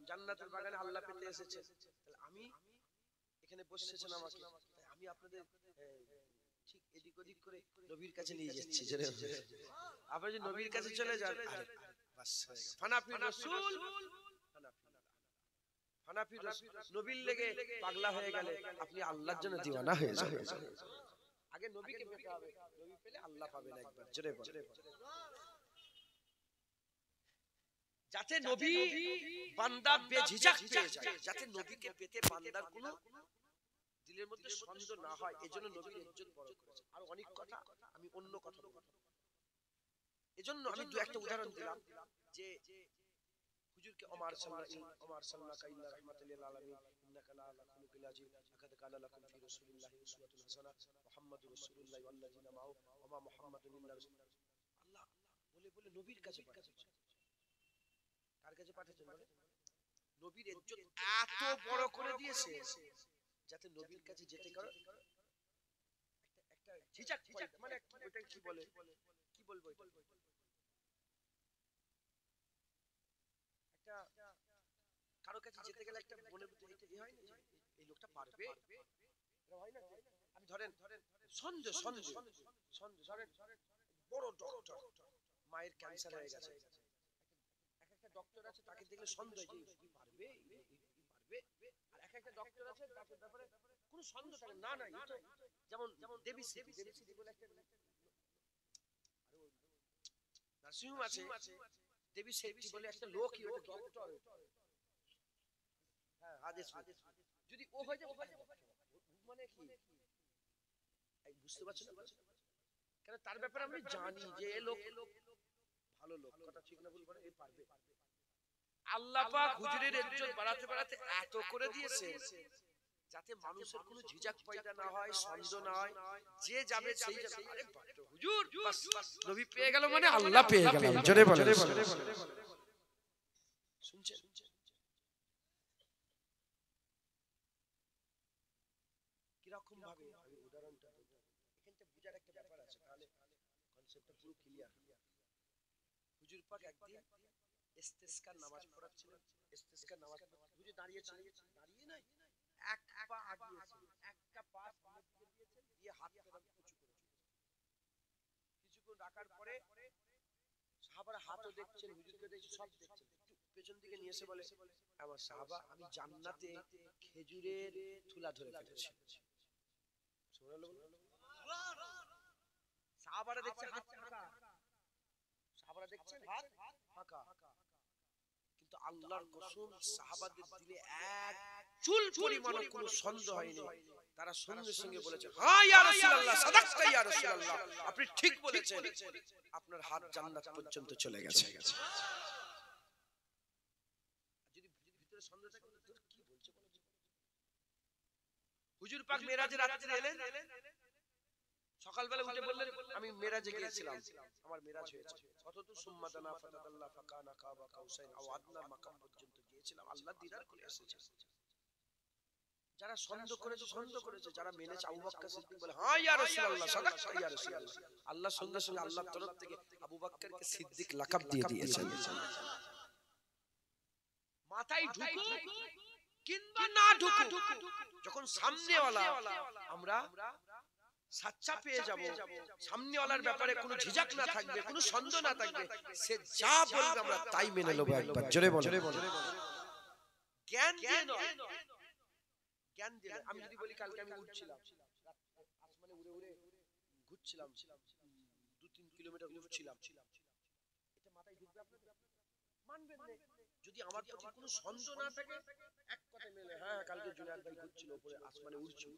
জান্নাতের বাগানে আল্লাহ পেতে এসেছেন তাহলে আমি এখানে বসেছেন আমাকে আমি আপনাদের ঠিক এদিক ওদিক করে নবীর কাছে নিয়ে যাচ্ছি আপনি যদি নবীর কাছে চলে যান বাস ফানাফি রাসূল হানাফি নবীর লেগে পাগলা হয়ে গেলে আপনি আল্লাহর জন্য দিওয়ানা হয়ে যাবেন আগে নবীকে পেতে হবে নবী পেলে আল্লাহ পাবেন একবার জোরে বলেন যাতে নবী বান্দা বেঝিঝক পেয়ে যায় যাতে নবীকে পেতে বান্দার কোনো দিলের মধ্যে সন্দেহ না হয় এজন্য নবীর ইজ্জত বড় করেছে আর অনেক কথা আমি অন্য কথা বলবো এজন্য আমি দুই একটা উদাহরণ দিলাম যে হুজুরকে ওমর সাল্লাল্লাহু ইল্লা রাহমাতুল লিল আলামিন ইন্নাকা লা খুলুকুল আযীম আকাদ কানা লাকুম ফি রাসূলিল্লাহি উসওয়াতুন হাসানাহ মুহাম্মাদুর রাসূলুল্লাহি ওয়াল্লাযিনা মাআহু ওয়া মা মুহাম্মাদুন ইল্লা রাসূল আল্লাহ বলে বলে নবীর কাছে পাঠিয়েছেন কার কাছে পাঠিয়েছেন বলে নবীর ইজ্জত এত বড় করে দিয়েছে যাতে নবীর কাছে যেতে করে একটা ঝিঝক মানে ওটা কি বলে কি বলবো কারো কাছে যেতে গেলে একটা মনের ভিতরে এটা হয় না এই লোকটা পারবে এটা হয় না আমি ধরেন সন্দেহ বড় ডক্টর মায়ের ক্যান্সার হয়ে গেছে একটা ডক্টর আছে তাকে দেখলে সন্দেহ যে কি পারবে আর একটা ডক্টর আছে তার ব্যাপারে কোনো সন্দেহ থাকে না যেমন দেবী সিটি বলে একটা নার্সিংহোম আছে দেবী সিটি বলে একটা লোকই ওটা ডক্টর হ্যাঁ আদেশ যদি ও হয়ে যায় মানে কি বুঝতে পারছেন কেন তার ব্যাপারে আমি জানি যে এ লোক ভালো লোক কথা ঠিক না বলবো এ পারবে আল্লাহ পাক হুজুরের ইজ্জত বাড়াতে এত করে দিয়েছে যাতে মানুষের কোনো ঝিঝক পয়দা না হয় সন্দেহ না হয় যে যাবে সেই যাবে আরে হুজুর বাস নবী পেয়ে গেল মানে আল্লাহ পেয়ে গেল জোরে বলেন শুনছেন কিরকম ভাবে আমি উদাহরণটা দেব এখানটা বুঝার একটা ব্যাপার আছে তাহলে কনসেপ্টটা পুরো ক্লিয়ার হুজুর পাক একদিন ইস্তেসকার নামাজ পড়াচ্ছিলেন ইস্তেসকার নামাজ হুজুর দাঁড়িয়েছিলেন দাঁড়িয়ে নাই এক পা আগিয়েছে একটা পা সামনে দিয়েছেন দিয়ে হাত পেরাম উঁচু করে কিছুক্ষণ রাখার পরে সাহাবারা হাতও দেখছেন হুজুরকে দেখছেন সব দেখছেন পেছন দিকে নিয়ে এসে বলে আমার সাহাবা আমি জান্নাতে খেজুরের থুলা ধরে ফেলেছি সাহাবারা দেখছে হাত ফাঁকা সাহাবারা দেখছেন হাত ফাঁকা কিন্তু আল্লাহর কসম সাহাবাদের দিলে এক চুল পরিমাণ কোনো সন্দেহ হয়নি তারা সঙ্গে সঙ্গে বলেছে হ্যাঁ ইয়া রাসূলুল্লাহ সাদাকতা ইয়া রাসূলুল্লাহ আপনি ঠিক বলেছেন আপনার হাত জান্নাত পর্যন্ত চলে গেছে যদি ভিতরে সন্দেহ থাকে কি বলছে হুজুর পাক মেরাজে রাতে এলেন সকালবেলা উঠে বললেন আমি মেরাজে গিয়েছিলাম আমার মেরাজ হয়েছে অতদূর সুম্মাদানা ফাতাদাল্লাহ ফাকানা কাবা কাউসাইন আও আদনা মাকাম পর্যন্ত গিয়েছিলাম আল্লাহ দিদার করে এসেছে যারা সন্দেহ করেছে, যারা মেনেছে, আবু বকর সিদ্দিক বলে হ্যাঁ ইয়া রাসূলুল্লাহ, সাদাকতা ইয়া রাসূলুল্লাহ। আল্লাহ সঙ্গে সঙ্গে আল্লাহর তরফ থেকে আবু বকরকে সিদ্দিক লাকাব দিয়ে দিয়েছেন। মাথায় ঢুকুক কিংবা না ঢুকুক, যখন সামনেওয়ালা আমরা সাচ্চা পেয়ে যাব, সামনেওয়ালার ব্যাপারে কোনো ঝিঝাক না থাকবে, কোনো সন্দেহ না থাকবে, সে যা বলবে আমরা তাই মেনে নেব। একবার জোরে বলো। জ্ঞান দিয়ে নয়, জ্ঞান দিলে আমি যদি বলি কালকে আমি উঠছিলাম আসমানে উড়ে উড়ে ঘুরছিলাম, 2-3 কিলোমিটার উঠছিলাম, এটা মাথায় ঢুকবে আপনাদের? মানবেন না। যদি আমার প্রতি কোনো সন্দেহ না থাকে, এক কথা মেলে হ্যাঁ কালকে জুনায়েদ ভাই ঘুরছিল উপরে আসমানে উড়ছিল,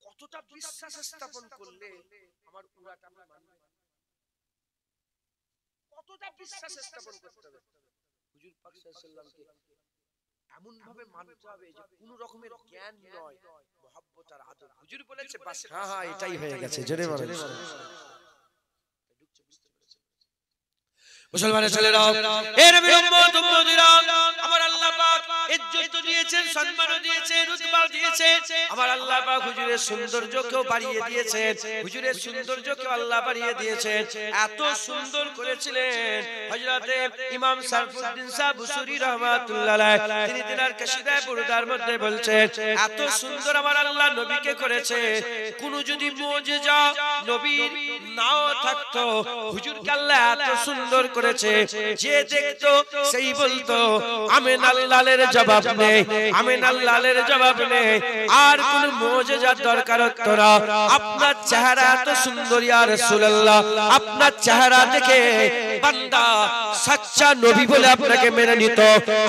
কতটা বিশ্বাস স্থাপন করলে আমার উড়াটা আমরা মানব? কতটা বিশ্বাস স্থাপন করতে হবে? হুজুর পাক সাল্লাল্লাহু আলাইহি ওয়াসাল্লামকে এমন ভাবে মানতে হবে যে কোনো রকমের জ্ঞান নয়, মহব্বত আর আদর। হুজুর বলেছে বাস, হ্যাঁ হ্যাঁ এটাই হয়ে গেছে। জোরে বলেন। মুসলমানের ছেলেরা, এ নবীর উম্মত উম্মতিরা, আমার আল্লাহ পাক ইজ্জত দিয়েছেন, সম্মান দিয়েছেন, রুতবা দিয়েছেন। আমার আল্লাহ পাক হুজুরের সৌন্দর্যকেও বাড়িয়ে দিয়েছেন, হুজুরের সৌন্দর্যকেও আল্লাহ বাড়িয়ে দিয়েছেন। এত সুন্দর করেছিলেন হযরতে ইমাম সারফুদ্দিন সাহেব বুসরি রাহমাতুল্লাহ আলাইহি, তিনি তিনার কাশিদায়ে বুরদার মধ্যে বলছেন, এত সুন্দর আমার আল্লাহ নবীকে করেছে, কোন যদি মুজিজা নবীর নাও থাকতো, হুজুরকে আল্লাহ এত সুন্দর করেছে, যে দেখতো সেই বলতো আমিন আল্লাহর জবাব নেই, আমিন আল্লাহর জবাব নেই, আর কোন মুজিজার দরকার হতো না। আপনার চেহারা এত সুন্দর ইয়া রাসূলুল্লাহ, আপনার চেহারা দেখে বান্দা সচ্চা নবী বলে আপনাকে মেনে নিত।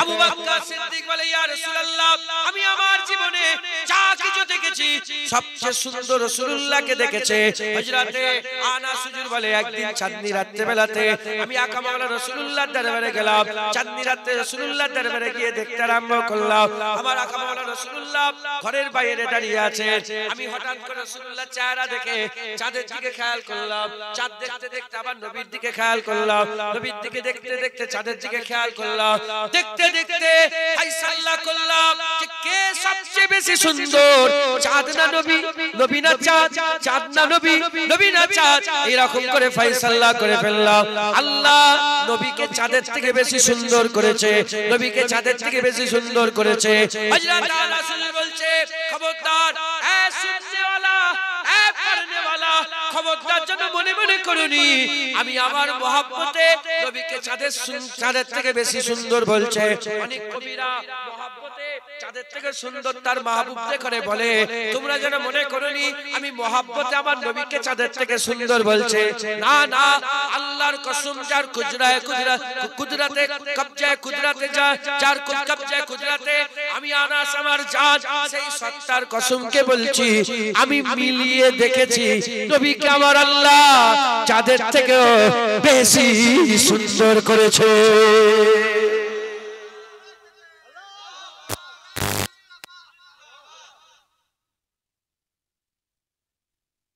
আবু বকর সিদ্দিক বলে ইয়া রাসূলুল্লাহ, আমি আমার জীবনে যা কিছু দেখেছি সবচেয়ে সুন্দর রাসূলুল্লাহকে দেখেছে। হযরতে আনাস হুজুর বলে একদিন চাঁদনি রাতে বেলাতে আমি আকা মাওলা রাসূলুল্লাহর দরবারে গেলাম, চাঁদনি রাতে রাসূলুল্লাহর দরবারে গিয়ে দেখতে আরম্ভ করলাম, আমার আকা মাওলা রাসূলুল্লাহ ঘরের বাইরে দাঁড়িয়ে আছে। আমি হঠাৎ করে রাসূলুল্লাহর চেহারা দেখে চাঁদের দিকে খেয়াল করলাম, চাঁদ দেখতে দেখতে আবার নবীর দিকে খেয়াল করলাম, নবীর দিকে দেখতে দেখতে চাঁদের দিকে খেয়াল করলাম, দেখতে দেখতে ফায়সালা করলাম যে কে সবচেয়ে বেশি সুন্দর, চাঁদ না নবী, নবী না চাঁদ, চাঁদ না নবী, নবী না চাঁদ। এরকম করে ফায়সালা করে ফেললাম। আল্লাহ নবীকে চাঁদের থেকে বেশি সুন্দর করেছে, নবীকে চাঁদের থেকে বেশি সুন্দর করেছে। হযরত আনাস বলছে, খবরদার এ সুন্নতওয়ালা, এ পড়নেওয়ালা, খবরদার যেন মনে মনে করুনি আমি আমার মহব্বতে নবীকে চাঁদের থেকে বেশি সুন্দর বলছে। অনেক কবিরা মহব্বতে চাঁদের থেকে সুন্দর তার মাহবুবকে করে বলে, তোমরা যেন মনে করুনি আমি মহব্বতে আমার নবীকে চাঁদের থেকে সুন্দর বলছে। না না, আল্লাহর কসম, যার কুদরতে কবজায়ে কুদরতে, যার কবজায়ে কুদরতে আমি আনাস আমার জান, সেই সত্তার কসমকে বলছি আমি মিলিয়ে দেখেছি নবীকে আমার আল্লাহ চাঁদের থেকেও বেশি সুন্দর করেছে।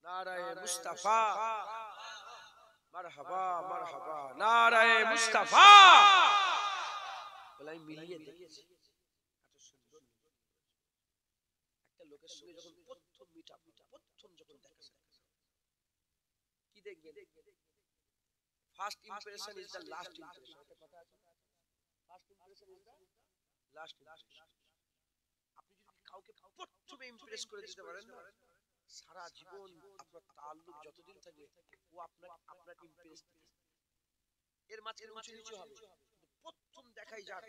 নারায়ে মুস্তাফা, মারহাবা মারহাবা, নারায়ে মুস্তাফা। বলে আমি মিলিয়ে দেখেছি এত সুন্দর একটা লোকের সঙ্গে যখন প্রথম মিটআপ, প্রথম যখন দেখা কি দেখবে, first impression is the last impression. একটা কথা আছে, first impression is the last impression. আপনি যদি কাউকে প্রথমে ইমপ্রেস করে দিতে পারেন না, সারা জীবন আপনার তাআল্লুক যতদিন থাকবে ও আপনার ইমপ্রেস, এর মাঝখানে উঁচু নিচু হবে, প্রথম দেখাই যাক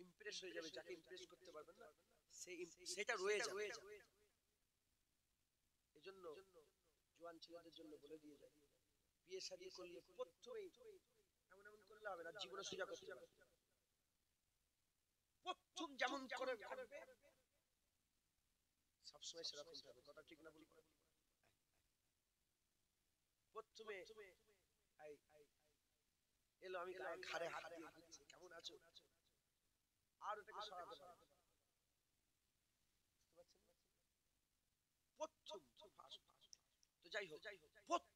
ইমপ্রেস হয়ে যাবে, যাকে ইমপ্রেস করতে পারবেন না সেটা রয়ে যাবে। এজন্য জওয়ান ছেলেদের জন্য বলে দিয়ে যায়, বিয়ে শাদী করলে প্রথমেই এমন এমন করলে হবে না, জীবনে সোজা করতে হবে। প্রথম যেমন করে করবে সবসময় সেরকম হবে, কথা ঠিক না ভুল? প্রথমে এলো, আমি ঘাড়ে হাত দিয়ে ঘুরছি, কেমন আছো, আর ওটাকে সরাতে পারবে প্রথম। তো যাই হোক,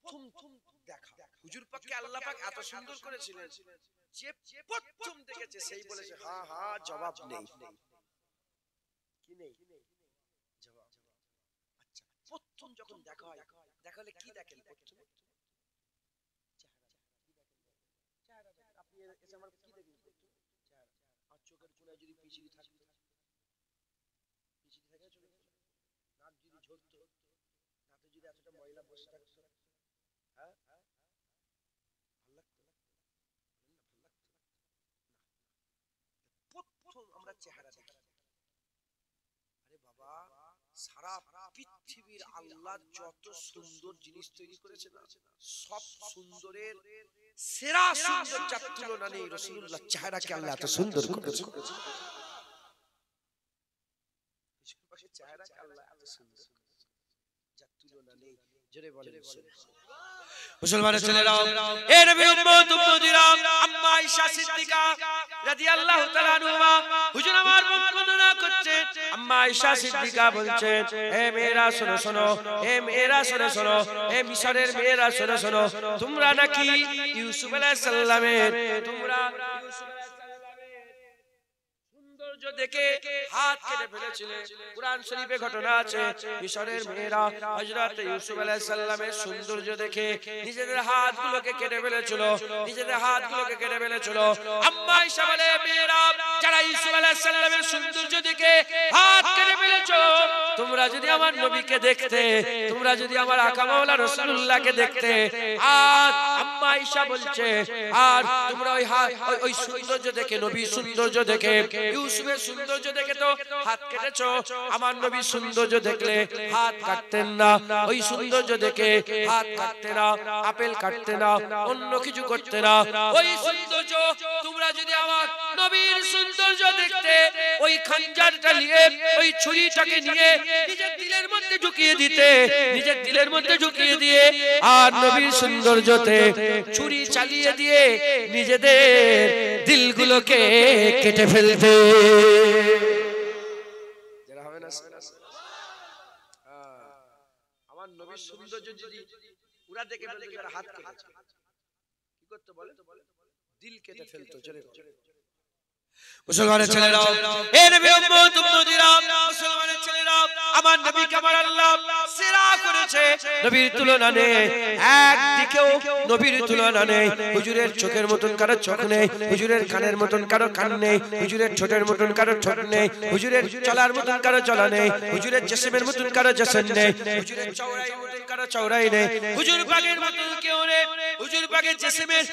প্রথম দেখা হুজুর পাককে আল্লাহ পাক এত সুন্দর করেছিলেন, যে প্রথম দেখেছে সেই বলেছে হ্যাঁ হ্যাঁ, জবাব নেই। কি নেই জবাব। আচ্ছা, প্রথম যখন দেখা হয়, দেখা হলে কি দেখেন? প্রথমে চেহারা। আপনি এসে আমার কি দেখবেন? চেহারা। আর চোখের কোণায় যদি পিছড়ি থাকতো, পিছড়ি থাকে চলে যেত। নাক যদি ঝরতো, নাকে যদি এতটা ময়লা বসে থাকতো, হ্যাঁ ভাল লাগতো? ভাল লাগতো? প্রথম আমরা চেহারা দেখি। আরে বাবা, সারা পৃথিবীর আল্লাহ যত সুন্দর জিনিস তৈরি করেছে না, সব সুন্দরের সেরা সুন্দর যার তুলনা নেই। রাসূলুল্লাহ চেহারাকে আল্লাহ এত সুন্দর করেছে। চেহারাকে আল্লাহ এত সুন্দর যার তুলনা নেই। জোরে বলেন মুসলমানের ছেলেরাও, এ নবী উম্মত উম্মতিরা, আম্মা আয়েশা সিদ্দিকা রাদিয়াল্লাহু তাআলা আনহা হুজুর আমার বর্ণনা করছেন। আম্মা আয়েশা সিদ্দিকা বলছেন, হে মেয়েরা শোনো শোনো, হে মেয়েরা শোনো শোনো, হে মিশরের মেয়েরা শোনো শোনো, তোমরা নাকি ইউসুফ আলাইহিস সালামের সৌন্দর্য দেখে হাত কেটে ফেলেছিলে। কুরআন শরীফে ঘটনা আছে, মিশরের মেয়েরা হযরত ইউসুফ আলাইহিস সালামের সৌন্দর্য দেখে নিজেদের হাতগুলোকে কেটে ফেলেছিল, নিজেদের হাতগুলোকে কেটে ফেলেছিল। আম্মা আয়েশা বলে, মেয়েরা যারা ইউসুফ আলাইহিস সালামের সৌন্দর্য দেখে হাত কেটে ফেলেছো, তোমরা যদি আমার নবীকে দেখতে, তোমরা যদি আমার আকা মাওলা রাসূলুল্লাহকে দেখতে, আর আম্মা আয়েশা বলছে, আর তোমরা ওই সৌন্দর্য দেখে, নবীর সৌন্দর্য দেখে, ইউসুফের সৌন্দর্য দেখে তো হাত কেটেছো, আমার নবীর সৌন্দর্য দেখলে হাত কাটতেন না। ওই সৌন্দর্য দেখে হাত কাটতে না, আপেল কাটতে না, অন্য কিছু করতে না। ওই সৌন্দর্য তোমরা যদি আমার নবীর সৌন্দর্য দেখতে, ওই খঞ্জরটা নিয়ে, ওই ছুরিটাকে নিয়ে নিজের দিলের মধ্যে ঢুকিয়ে দিতে, নিজের দিলের মধ্যে ঢুকিয়ে দিয়ে আর নবীর সৌন্দর্যতে ছুরি চালিয়ে দিয়ে নিজেদের দিলগুলোকে কেটে ফেলতে। আমার নবীর সৌন্দর্য যদি ওরা দেখে ফেলতে, হাত কেটেছে, কি করতে বলে? দিল কেটে ফেলতো। চলে মুসলমানের ছেলেরাও, এ নবী উম্মত উম্মতিরা, মুসলমানের ছেলেরাও, আমার নবীকে আমার আল্লাহ সেরা করেছে, নবীর তুলনা নেই। একদিকেও নবীর তুলনা নেই। হুজুরের চোখের মতন কারো চোখ নেই, হুজুরের কানের মতন কারো কান নেই, হুজুরের ঠোঁটের মতন কারো ঠোঁট নেই, হুজুরের চলার মতন কারো চলা নেই, হুজুরের জিসমের মতন কারো জিসম নেই, হুজুরের চওড়াই মতন কারো চওড়াই নেই, হুজুর পাকের মতন কেউ নেই, হুজুর পাকের জিসমের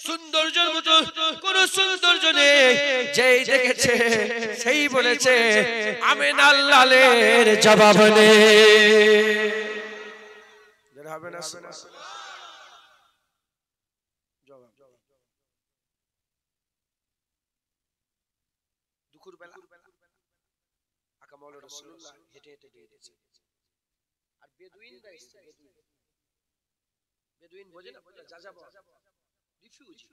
সৌন্দর্যের মতন কোন সৌন্দর্য নেই। যেই দেখেছে সেই বলেছে আমিনা লালের জবাব নেই। হবে না দুপুরবেলা আকা মাওলা রাসূলুল্লাহ হেঁটে হেঁটে বেরিয়েছে, আর বেদুইনরা এসেছে। বেদুইন বোঝে না, যাযাবর, রিফিউজি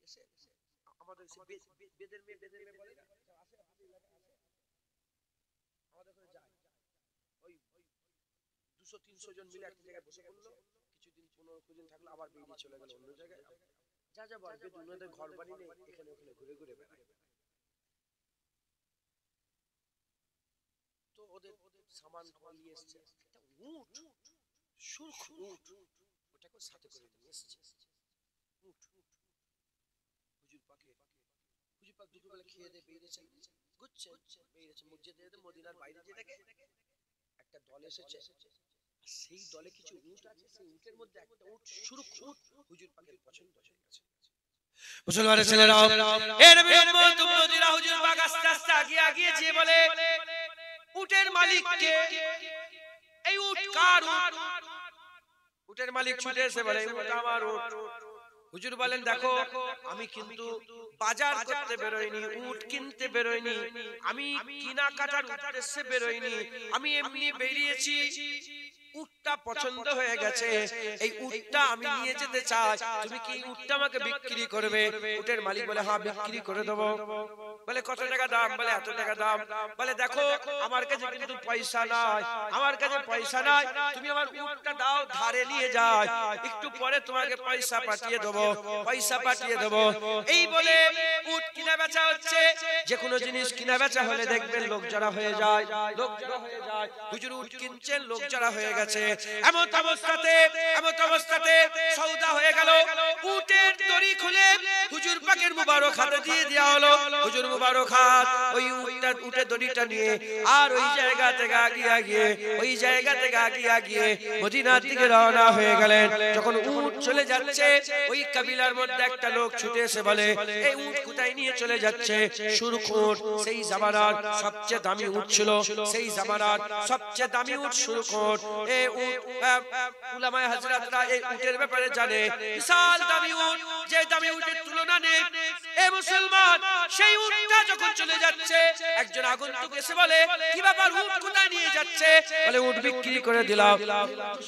এসে আমাদের বেদের মেয়ে বলে না, আমাদের ওখানে যায়। ওই 200-300 জন মিলে একটা জায়গায় বসে পড়লো, কিছুদিন 15 দিন থাকলো, আবার বেরিয়ে চলে গেল অন্য জায়গায়। যাযাবর বেদুইনদের ঘর বাড়ি নেই, এখানে ওখানে ঘুরে ঘুরে বেড়ায়। তো ওদের সামান নিয়ে এসছে, একটা উট, সুরখ উট, ওটাকে সাথে করে নিয়ে এসছে। উট হুজুর পাক দুপুরবেলা খেয়ে দিয়ে বেরিয়েছেন, ঘুরছেন, বেরিয়েছেন মদিনার বাইরে যে দেখে একটা দল এসেছে, সেই দলে কিছু উট আছে, সেই উটের মধ্যে একটা উট সুরখ উট হুজুর পাকের পছন্দ হয়ে গেছে। মুসলমানের ছেলেরাও, এ নবী উম্মত উম্মতিরা, হুজুর পাক আস্তে আস্তে আগিয়ে যেয়ে বলে, উটের মালিক কে? এই উট কার উট? উটের মালিক ছুটে এসে বলে, উট আমার উট। হুজুর বলেন, দেখো আমি কিন্তু বাজার করতে বেরোইনি, উট কিনতে বেরোইনি, আমি কিনা কাটার উদ্দেশ্যে বেরোইনি, আমি এমনি বেরিয়েছি। উটটা পছন্দ হয়ে গেছে, এই উটটা আমি নিয়ে যেতে চাই, তুমি কি উটটা আমাকে বিক্রি করবে? উটের মালিক বলে, হ্যাঁ বিক্রি করে দেবো। বলে কত টাকা দাম? বলে এত টাকা দাম। বলে দেখো আমার কাছে কিন্তু পয়সা নাই, আমার কাছে পয়সা নাই, তুমি আমার উটটা দাও, ধারে নিয়ে যাও, একটু পরে তোমাকে পয়সা পাঠিয়ে দেবো, পয়সা পাঠিয়ে দেবো। এই বলে উট কিনা বেচা হচ্ছে। যে কোনো জিনিস কিনা বেচা হলে দেখবেন লোক জড়া হয়ে যায়, লোক জড়া হয়ে যায়। হুজুর উট কিনছেন, লোক জড়া হয়ে গেছে। এমন অবস্থাতে সওদা হয়ে গেল। উটের দড়ি খুলে হুজুর পাকের মুবারক হাতে দিয়ে দেওয়া হলো। হুজুর মুবারক হাত ওই উটের দড়িটা নিয়ে আর ওই জায়গা থেকে আগিয়ে মদিনার দিকে রওনা হয়ে গেলেন। যখন উট চলে যাচ্ছে, ওই কাবিলার মধ্যে একটা লোক ছুটে এসে বলে, এই উট কোথায় নিয়ে চলে যাচ্ছে? সুরখ উট, সেই জামানার সবচেয়ে দামি উট ছিল, সেই জামানার সবচেয়ে দামি উট সুরখ উট। এই উট উলামায়ে হযরতরা এই উটের ব্যাপারে জানে, বিশাল দামি উট, যে দামি উটের তুলনা নেই। এই মুসলমান, সেই উটটা যখন চলে যাচ্ছে, একজন আগন্তুক এসে বলে, কি ব্যাপার, উট কোথায় নিয়ে যাচ্ছে? বলে উট বিক্রি করে দিলাম।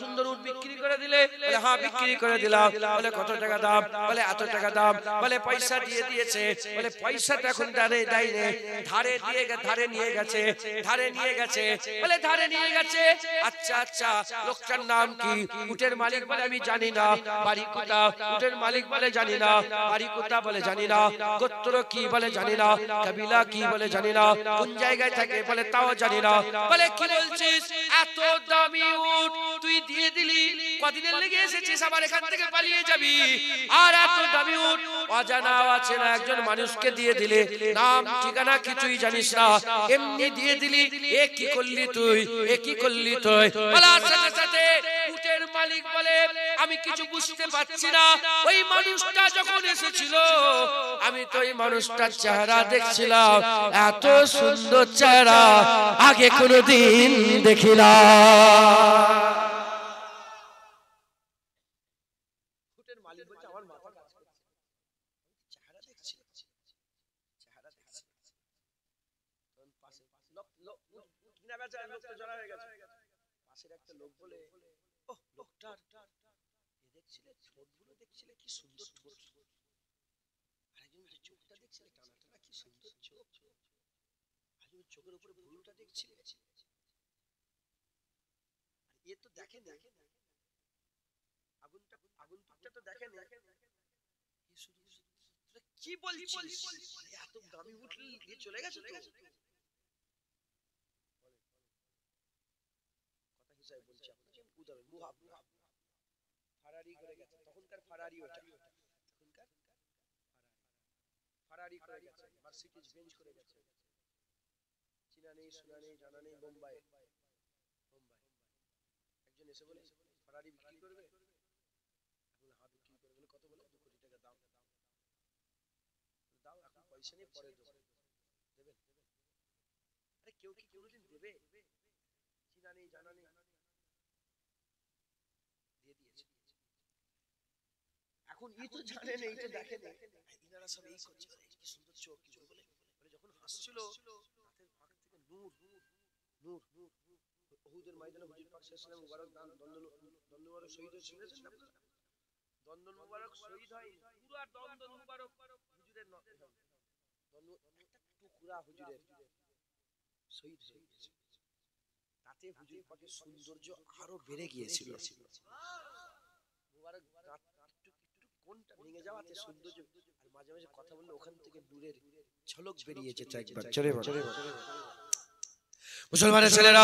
সুন্দর উট বিক্রি করে দিলে? বলে হ্যাঁ বিক্রি করে দিলাম। বলে কত টাকা দাম? বলে এত টাকা দাম। বলে পয়সা দিয়ে দিয়েছে? বলে পয়সাটা এখন দেয়নি, ধারে নিয়ে গেছে। বলে ধারে নিয়ে গেছে। আচ্ছা লোকটার নাম কি? উটের মালিক বলে আমি জানি না। বাড়ি কোথা? উটের মালিক বলে জানি না। বাড়ি কোথা? বলে জানি না। গোত্র কি? বলে জানি না। কাবিলা কি? বলে জানি না। কোন জায়গায় থাকে? বলে তাও জানি না। বলে কি বলছিস? এত দামি উট তুই দিয়ে দিলি, কদিনের লেগে এসেছিস, আবার এখান থেকে পালিয়ে যাবি? আর এত দামি উট অজানা আছে না একজন মানুষকে দিয়ে দিলে, নাম ঠিকানা কিছুই জানিস না, এমনি দিয়ে দিলি। এ কি করলি তুই? বলার সাথে সাথে উটের মালিক বলে, আমি কিছু বুঝতে পারছি না। ওই মানুষটা যখন এসেছিল, আমি তো ওই মানুষটার চেহারা দেখছিলাম, এত সুন্দর চেহারা আগে কোনোদিন দেখিলাম। উটের মালিক বলছে, আমার মাথা কাজ করছে, চেহারা দেখছি। তখন পাশে কিনা বেচার লোক তো জড়া হয়ে গেছে। পাশের একটা লোক বলে, ও লোকটার দেখছিলে ঠোঁটগুলো, দেখছিলে কি সুন্দর ঠোঁট, আরেকজন বলছে চোখটা দেখছিলে টানা টানা, কি সুন্দর চোখ, আরেকজন চোখের উপরে ভুরুটা দেখছিলে, এ তো দেখেন আগুনটা তো দেখেন, কি বলছিস? এত দামি উঠলি নিয়ে চলে গেছে তো? কথা হিসাবে বলছি আপনাকে, উদাহরণ ফারারি করে গেছে, তখনকার ফারারি, ওটা তখনকার ফারারি করে গেছে, মার্সিডিজ বেঞ্জ করে গেছে, চিনা নেই, শোনা নেই, জানা নেই, বোম্বাই একজন এসে বলে ফারারি বিক্রি করবে? হ্যাঁ বিক্রি করে। বলে কত? বলে 2 কোটি টাকা দাম। দাও, এখন পয়সা নেই, পরে দেবেন। আরে কেউ কি কোনোদিন দেবে? চিনা নেই, জানা নেই, দিয়ে দিয়েছে। এখন ই তো জানে না, এটা দেখে না, ইনারা সব এই করছে, কি সুন্দর চোখ, কি বলে যখন হাসছিল, হাতের ফাঁক থেকে নূর উহুদের ময়দানে হুজুর পাক সাল্লাল্লাহু আলাইহি মুবারক দন্দন মুবারক শহীদ হয়েছিলেন আপনারা? দন্দন মুবারক শহীদ হয়, পুরো দন্দন মুবারক হুজুরের একটা টুকরা হুজুরের শহীদ হয়েছে। তাতে হুজুর পাকের সৌন্দর্য আরো বেড়ে গিয়েছিল। মুবারক একটু কোনটা ভেঙে যাওয়াতে সৌন্দর্য, আর মাঝে মাঝে কথা বললে ওখান থেকে নূরের ঝলক বেরিয়ে যেত একবার। চলে মুসলমানের ছেলেরা,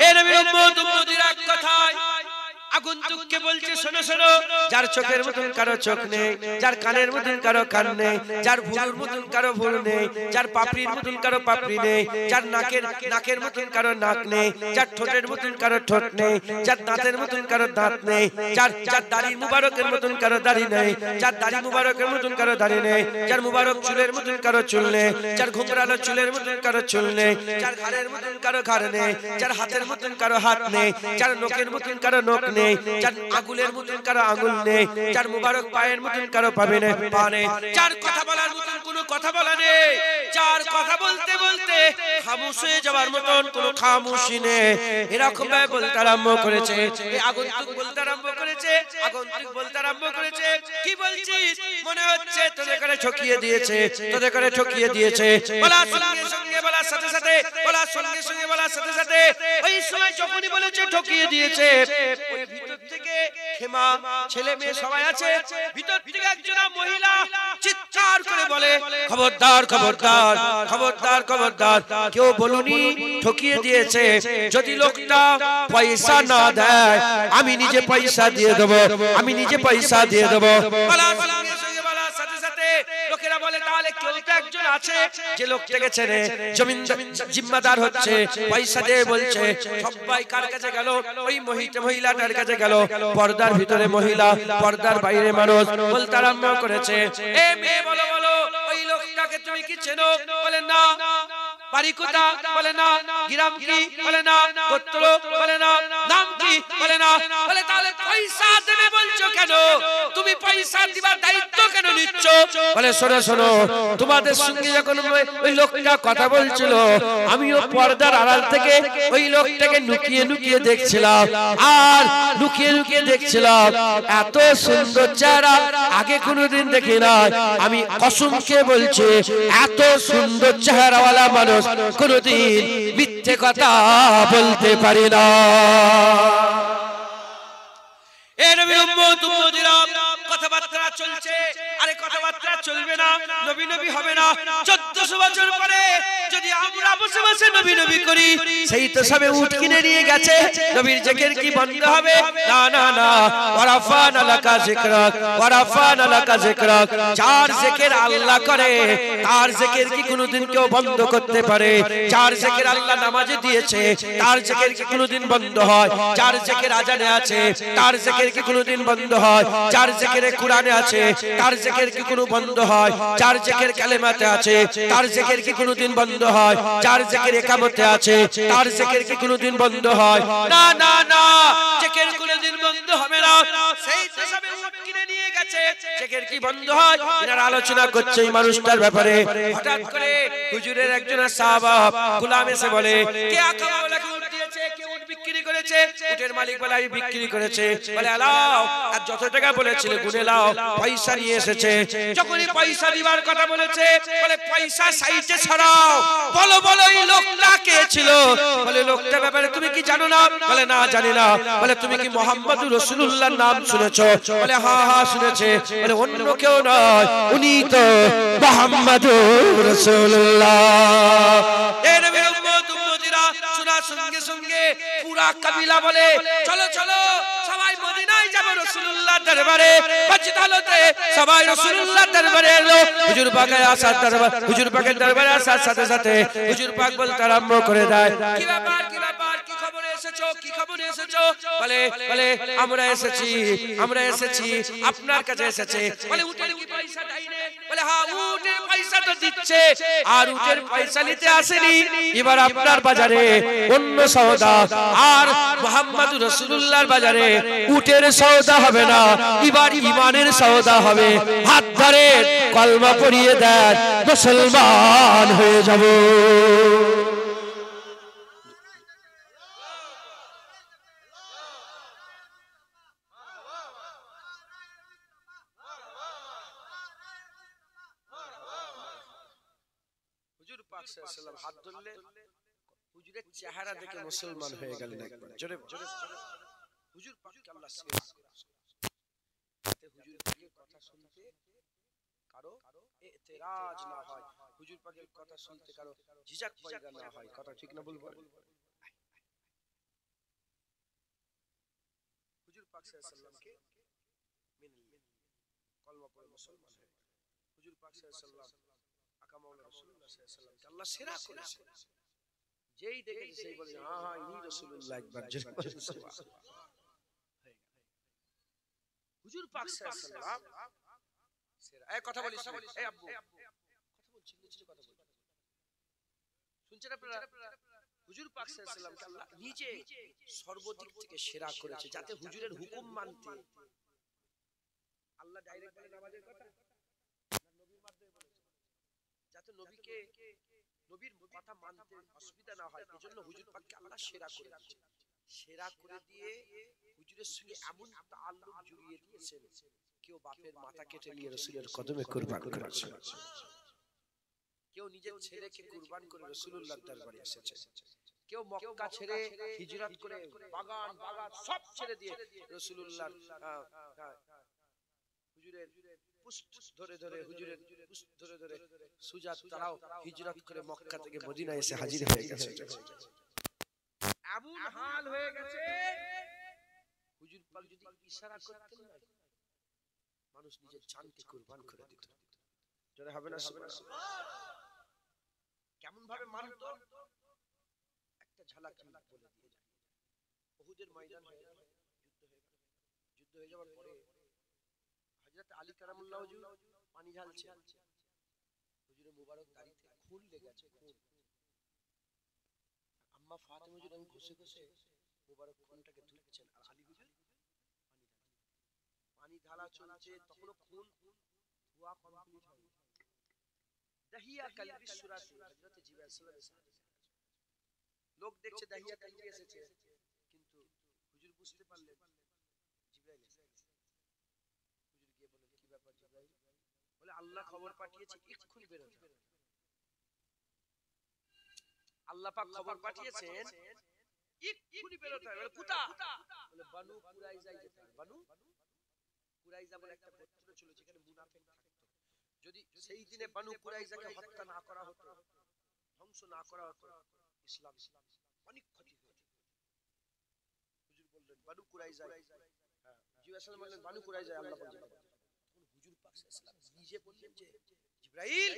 এ নবীর উম্মতিরা এক কথায় আগন্তুককে বলছে, শোনো শোনো, যার চোখের মতন কারো চোখ নেই, যার কানের মতন কারো কান নেই, যার ভুরুর মতন কারো ভুরু নেই, যার পাপড়ির মতন কারো পাপড়ি নেই, যার নাকের মতন কারো নাক নেই, যার ঠোঁটের মতন কারো ঠোঁট নেই, যার দাঁতের মতন কারো দাঁত নেই, যার দাড়ি মুবারকের মতন কারো দাড়ি নেই, যার দাড়ি মুবারকের মতন কারো দাড়ি নেই, যার মুবারক চুলের মতন কারো চুল নেই, যার ঘুমরানো চুলের মতন কারো চুল নেই, যার ঘাড়ের মতন কারো ঘাড় নেই, যার হাতের মতন কারো হাত নেই, যার নখের মতন কারো নখ নেই, যার আঙ্গুলের মতন কারো আঙ্গুল নেই, যার মুবারক পায়ের মতন কারো পা নেই, যার কথা বলার মতন কোনো কথা বলা নেই, যার কথা বলতে বলতে খামোশ হয়ে যাওয়ার মতন কোনো খামোশি নেই। এরকম ভাবে বলতে আরম্ভ করেছে, এই আগন্তুক বলতে আরম্ভ করেছে, আগন্তুক বলতে আরম্ভ করেছে, কি বলছিস? মনে হচ্ছে তোদের করে ঠকিয়ে দিয়েছে, তোদের করে ঠকিয়ে দিয়েছে। বলার সঙ্গে সঙ্গে বলার সাথে সাথে, বলার সঙ্গে সঙ্গে বলার সাথে সাথে ওই সময় যখনই বলেছে ঠকিয়ে দিয়েছে, ওই ভিতর থেকে খেমা ছেলে মেয়ে সবাই আছে, ভিতর থেকে একজন মহিলা চিৎকার করে বলে, খবরদার খবরদার খবরদার খবরদার, কেউ বলুনি ঠকিয়ে দিয়েছে। যদি লোকটা পয়সা না দেয় আমি নিজে পয়সা দিয়ে দেবো, আমি নিজে পয়সা দিয়ে দেবো। লোকেরা বলে তাহলে কেউ তো একজন আছে যে লোকটাকে ছেড়ে জমিদার জিম্মাদার হচ্ছে, পয়সা দিয়ে বলছে। সবাই কার কাছে গেল? ওই মহিলাটার কাছে গেল। পর্দার ভিতরে মহিলা, পর্দার বাইরে মানুষ। বলতে আরম্ভ করেছে, এ মেয়ে বলো বলো, ওই লোকটাকে তুমি কি চেনো? বলে না। বাড়ি কোথা? বলে না। গ্রাম কি? বলে না। গোত্র? বলে না। নাম কি? বলে না। বলে তাহলে পয়সা দেবে বলছো কেন? তুমি পয়সা দিবার দায়িত্ব কেন নিচ্ছ? বলে শোনো শোনো, তোমাদের সঙ্গে যখন ওই লোকটা কথা বলছিল, আমিও পর্দার আড়াল থেকে ওই লোকটাকে লুকিয়ে লুকিয়ে দেখছিলাম, আর লুকিয়ে লুকিয়ে দেখছিলাম। এত সুন্দর চেহারা আগে কোনোদিন দেখি না। আমি কসম খেয়ে বলছি, এত সুন্দর চেহারাওয়ালা মানুষ কোনদিন মিথ্যে কথা বলতে পারি না। কথাবার্তা চলছে, আরে কথাবার্তা চলবে না, নবী নবী হবে না। 1400 বছর পরে যদি আমরা বসে বসে নবী নবী করি, সেই তো সবে উট কিনে নিয়ে গেছে, নবীর জিকির কি বন্ধ হবে? না না না। ওয়ারাফানা লাকা যিকরাক, ওয়ারাফানা লাকা যিকরাক। যার জিকির আল্লাহ করে তার জিকির কি কোনোদিন কেউ বন্ধ করতে পারে? যার জিকির আল্লাহ নামাজে দিয়েছে তার জিকির কি কোনোদিন বন্ধ হয়? যার জিকির আজানে আছে তার জিকির কি কোনোদিন বন্ধ হয়? যার জিকির কুরআনে আছে তার জিকির কি কোনো বন্ধ হয়? যার জিকির কালেমাতে আছে তার জিকির কি কোনোদিন বন্ধ হয়? যার জিকির ইকামতে আছে তার জিকির কি কোনোদিন বন্ধ হয়? না না না, জিকির কোনোদিন বন্ধ হবে না। সেই তো সবে উট কিনে নিয়ে গেছে, জিকির কি বন্ধ হয়? এনারা আলোচনা করছে এই মানুষটার ব্যাপারে। হঠাৎ করে হুজুরের একজন সাহাবা গোলাম এসে বলে, কে আকামাওয়ালাকে উট দিয়েছে? কে উট বিক্রি করেছে? উটের মালিক বলে আমি বিক্রি করেছে। বলে আলাও, আর যত টাকা বলেছিলে গুনে লাও। পয়সা নিয়ে এসেছে। যখনই পয়সা দিবার কথা বলেছে, বলে পয়সা সাইডে ছড়াও, বলো বলো এই লোকটা কে ছিল? বলে লোকটার ব্যাপারে তুমি কি জানো না? বলে না জানি না। বলে তুমি কি মুহাম্মদুর রাসূলুল্লাহর নাম শুনেছো? বলে হ্যাঁ হ্যাঁ শুনেছে। বলে অন্য কেউ নয়, উনি তো মুহাম্মদুর রাসূলুল্লাহ। এই নবীর উম্মত উম্মতিরা শোনার সঙ্গে সঙ্গে পুরা কাবিলা বলে চলো চলো সবাই মদিনায় যাব, রাসূলুল্লাহর দরবারে। বাচ্চাতে সবাই রাসূলুল্লাহর দরবারে এলো। হুজুর পাকের আসার দরবার, হুজুর পাকের দরবারে আসার সাথে সাথে হুজুর পাক বলতে আরম্ভ করে দেয়, কি ব্যাপার কি ব্যাপার, কি খবরে এসেছো, কি খবরে এসেছো? বলে বলে আমরা এসেছি, আমরা এসেছি আপনার কাছে এসেছে। বলে উটের কি পয়সা দেয়নি? বলে হ্যাঁ উটের পয়সা তো দিচ্ছে, আর উটের পয়সা নিতে আসেনি। এবার আপনার বাজারে অন্য সওদা, আর মুহাম্মদুর রাসূলুল্লাহর বাজারে উটের সওদা হবে না, এবার ঈমানের সওদা হবে। হাত ধরে কলমা পড়িয়ে দেন, মুসলমান হয়ে যাব। হুজুর পাক সাল্লাল্লাহু আলাইহি ওয়াসাল্লাম হাত ধরলেন, হুজুরের চেহারা দেখে মুসলমান হয়ে গেলেন একবার। জোরে জোরে হুজুর পাককে আল্লাহ সেবা করেছেন, যাতে হুজুর পাকের কথা শুনতে কারো এতরাজ না হয়, হুজুর পাকের কথা শুনতে কারো ঝিঝক পয়দা না হয়। কথা ঠিক না বলবো? হুজুর পাক সাল্লাল্লাহু আলাইহি ওয়াসাল্লামকে মেনে নিলেন, কলমা পড়ে মুসলমান হয়ে গেলেন। হুজুর পাক সাল্লাল্লাহু আলাইহি ওয়াসাল্লাম আকা মাওলানা রাসূলুল্লাহ সাল্লাল্লাহু আলাইহি ওয়াসাল্লামকে আল্লাহ সেরা করেছেন। যেই দেখেছে সেই বলে হ্যাঁ হ্যাঁ ইনি রাসূলুল্লাহ। একবার হুজুর পাক সাল্লাল্লাহু আলাইহি ওয়াসাল্লাম সেরা। এই কথা বলিস, এই আব্বু কথা বলছি, নিচে কথা বল, শুনছেন আপনারা? হুজুর পাক সাল্লাল্লাহু আলাইহি ওয়াসাল্লামকে আল্লাহ নিজে সর্বদিক থেকে সেরা করেছে, যাতে হুজুরের হুকুম মানতে আল্লাহ ডাইরেক্ট বলে নামাজের কথা, না নবীর মাধ্যমে বলেছে, যাতে নবীকে নবীর কথা মানতে অসুবিধা না হয় এজন্য হুজুর পাককে আল্লাহ সেরা করে দিয়েছেন। সেরা করে দিয়ে হুজুরের সঙ্গে এমন তাআল্লুক জুড়িয়ে দিয়েছেন, কেউ বাপের মাথা কেটে নিয়ে রাসূলের কদমে কুরবান করেছে, কেউ নিজের ছেলেকে কুরবান করে রাসূলুল্লাহর দরবারে এসেছে, কেউ মক্কা ছেড়ে হিজরত করে বাগান বাগান সব ছেড়ে দিয়ে রাসূলুল্লাহর হুজুরের পুষ্ট ধরে ধরে হুজুরের পুষ্ট ধরে ধরে সুজাত তারাও হিজরত করে মক্কা থেকে মদিনায় এসে হাজির হয়ে গেছে। এমন হাল হয়ে গেছে হুজুর পাক যদি ইশারা করতেন না মানুষ নিজের জানকে কুরবান করে দিত। জোরে হবে না সুবহানাল্লাহ? কেমন ভাবে মানত একটা ঝলক বলে দিয়ে যায়। উহুদের ময়দান হয়ে গেল, যুদ্ধ হয়ে যাওয়ার পরে হযরত আলী কারামুল্লাহ হুজুর পানি ঢালছে, হুজুরের মুবারক দাড়িতে খুন লেগেছে, খুন। আম্মা ফাতেমা হুজুর আমি ঘষে ঘষে মুবারক খুনটাকে ধুচ্ছেন, আর আলী হুজুর পানি ঢালা চলছে, তখনও খুন ধোয়া কমপ্লিট হয়নি। দাহিয়া কালবি সূরাতে হযরত জিবরাইল সাল্লাল্লাহু আলাইহি ওয়াসাল্লাম লোক দেখছে দাহিয়া কালবি এসেছে, কিন্তু হুজুর বুঝতে পারলেন জিবরাইল এসেছে। হুজুর গিয়ে বলেন কি ব্যাপার জিবরাইল? বলে আল্লাহ খবর পাঠিয়েছে এক্ষুনি বের হতে হবে। আল্লাহ পাক খবর পাঠিয়েছেন এক্ষুনি বের হতে হবে। বলে কোথায়? বলে বানু কুরাইজায় যেতে হবে। বানু কুরাইজা বলে একটা গোত্র ছিল যেখানে মুনাফিক থাকতো। যদি সেই দিনে বানু কুরাইজাকে হত্যা না করা হতো, ধ্বংস না করা হতো, ইসলাম অনেক ক্ষতি হতো। হুজুর বললেন বানু কুরাইজায়, হ্যাঁ জিবরাইল সাল্লাল্লাহু বললেন বানু কুরাইজায় আল্লাহ পাক যেতে হবে। তখন হুজুর পাক সাল্লাল্লাহু আলাইহি নিজে বললেন যে জিবরাইল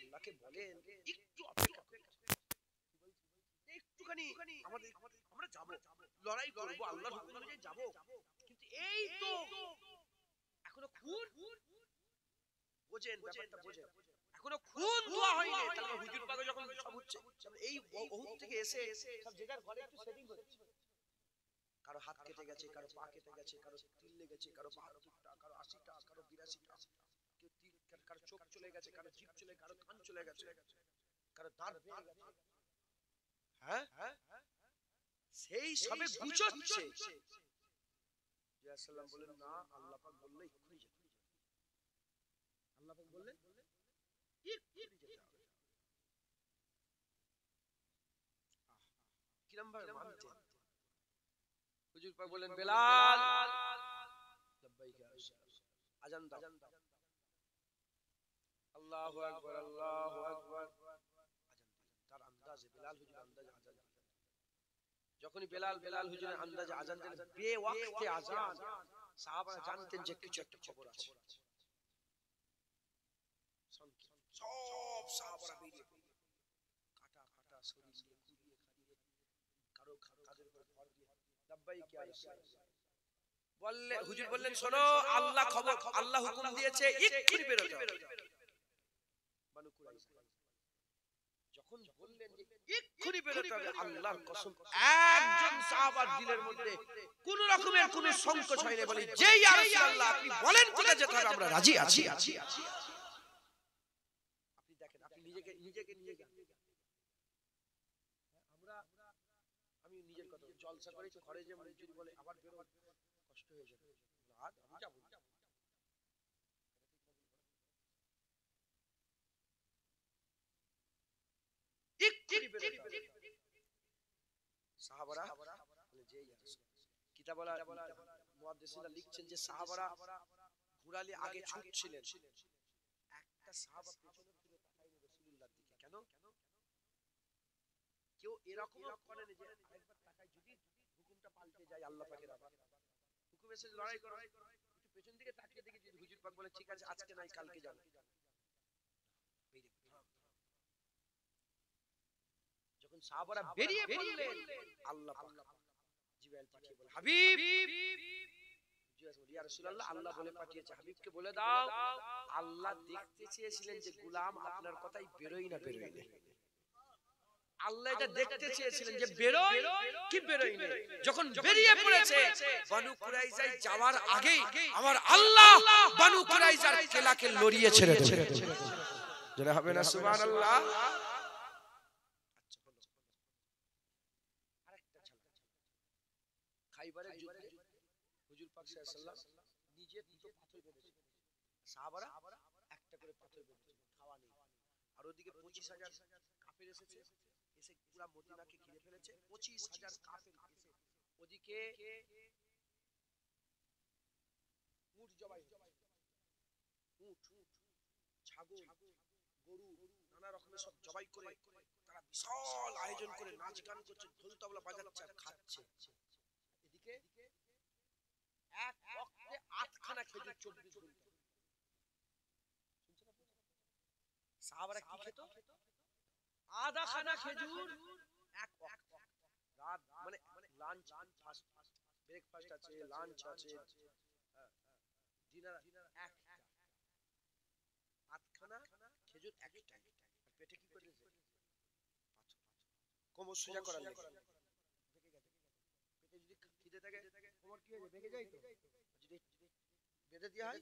আল্লাহকে বলেন একটু অপেক্ষা করতে, একটুখানি আমরা যাব, লড়াই করব, আল্লাহর হুকুম অনুযায়ী যাব, কিন্তু এই তো এখনো খুন বোঝেন, ব্যাপারটা বোঝেন, এখনো খুন ধোয়া হয়নি। তাহলে হুজুর পাক যখন সব হচ্ছে এই উহুদ থেকে এসে সব জায়গার ঘরে একটু সেটিং হচ্ছে, কারো হাত কেটে গেছে, কারো পা কেটে গেছে, কারো তিল লেগেছে, কারো 72টা, কারো 80টা, কারো 82টা, কেউ তিল, কারো চোখ চলে গেছে, কারো জিভ চলে, কারো কান চলে গেছে, কারো দাঁত ভেঙে গেছে। হ্যাঁ সেই সবে গুছোচ্ছে। জিয়া বলেন না, আল্লাহ পাক বললে এক্ষুনি যেতে হবে। আল্লাহ পাক বললেন এক্ষুনি যেতে হবে। কিরম ভাবে মানতেন হুজুর পাক বলেন বেলাল লাব্বাইক ইয়া রাসূলুল্লাহ, আযান দাও। আল্লাহু আকবার, আল্লাহু আকবার, আযান দিলেন। তার আন্দাজে বেলাল হুজুর আন্দাজে আযান দিলেন। যখনই বেলাল হুজুরের আন্দাজে আযান দিলেন, বেওয়াক্তে আযান, সাহাবারা জানতেন যে কিছু একটা খবর আছে। সব সাহাবারা বেরিয়ে পড়লেন, কাটা কাটা শরীর দিয়ে কুড়িয়ে খাড়িয়ে, কারো কাদের উপর ভর দিয়ে লাব্বাইক ইয়া রাসূলুল্লাহ বললে। হুজুর বললেন শোনো, আল্লাহ খবর, আল্লাহ হুকুম দিয়েছে এক্ষুনি বের হতে হবে। বানু কুরাইজা যখন বললেন যে এক্ষুনি বের হতে হবে, আল্লাহর কসম একজন সাহাবার দিলের মধ্যে কোন রকমের কোন সংকোচ হয়নি, বলে যে ইয়া রাসূলুল্লাহ আপনি বলেন কোথায় যেতে হবে আমরা রাজি আছি। আপনি দেখেন, আপনি নিজেকে আমরা, আমি নিজের কথা জলসা করে ঘরে যে যদি বলে আবার বের হতে কষ্ট হয়ে যাবে, আর আমি যাব সাহাবারা বলে যে ইয়া রাসূলুল্লাহ। কিতাবওয়ালা মুহাদ্দিসিনরা লিখছেন যে সাহাবারা ঘোড়ালে আগে ছুটছিলেন, একটা সাহাবা পেছনে ফিরে তাকায়নি রাসূলুল্লাহর দিকে। কেন? কেউ এরকম করে না যে আরেকবার তাকায়, যদি হুকুমটা পাল্টে যায়, আল্লাহ পাকের আবার হুকুম এসে লড়াই করো, একটু পেছন দিকে তাকিয়ে দেখি যদি হুজুর পাক বলে ঠিক আছে আজকে নাই কালকে যাবে, যখন সাহাবারা বেরিয়ে পড়লেন, আল্লাহ পাক জিবরাইল পাঠিয়ে বলে হাবিব, ইয়া রাসূলুল্লাহ আল্লাহ বলে পাঠিয়েছে, হাবিবকে বলে দাও আল্লাহ দেখতে চেয়েছিলেন যে গোলাম আপনার কথাই বেরোই না বেরোই না। আল্লাহ এটা দেখতে চেয়েছিলেন যে বেরোয় কি বেরোয় না। যখন বেরিয়ে পড়েছে বানু কুরাইজায় যাওয়ার আগেই আমার আল্লাহ বানু কুরাইজার কেলাকে লড়িয়ে ছেড়ে দেবে। যারা হবে না সুবহানাল্লাহ। খাইবারের যুদ্ধে হুজুর পাক সাল্লাল্লাহু আলাইহি ওয়াসাল্লাম নিজে দুটো পাথর বেঁধেছেন, সাহাবারা একটা করে পাথর বেঁধেছেন, খাওয়া নেই। আর ওদিকে 25,000 কাফের এসেছে, এসে পুরো মদিনাকে ঘিরে ফেলেছে। 25,000 কাফের এসে ওদিকে উট জবাই হচ্ছে, উট, ছাগল, গরু, নানা রকমের সব জবাই করে তারা বিশাল আয়োজন করে নাচ গান করছে, ঢোল তবলা বাজাচ্ছে আর খাচ্ছে। এদিকে এক বক্তে 8খানা খেজুর 24 ঘন্টা। সাহাবারা কি খেত? আধাখানা খেজুর এক ওয়াক্ত, রাত মানে লাঞ্চ, ফাস্ট, ব্রেকফাস্ট আছে, লাঞ্চ আছে, ডিনার একটা, 8খানা খেজুর একটা। আর পেটে কি করে দিয়েছে? কোমর সোজা করার লাগে, পেটে যদি খিদে থাকে কোমর কি হয়ে যায়? ভেঙে যায় তো। যদি বেঁধে দেওয়া হয়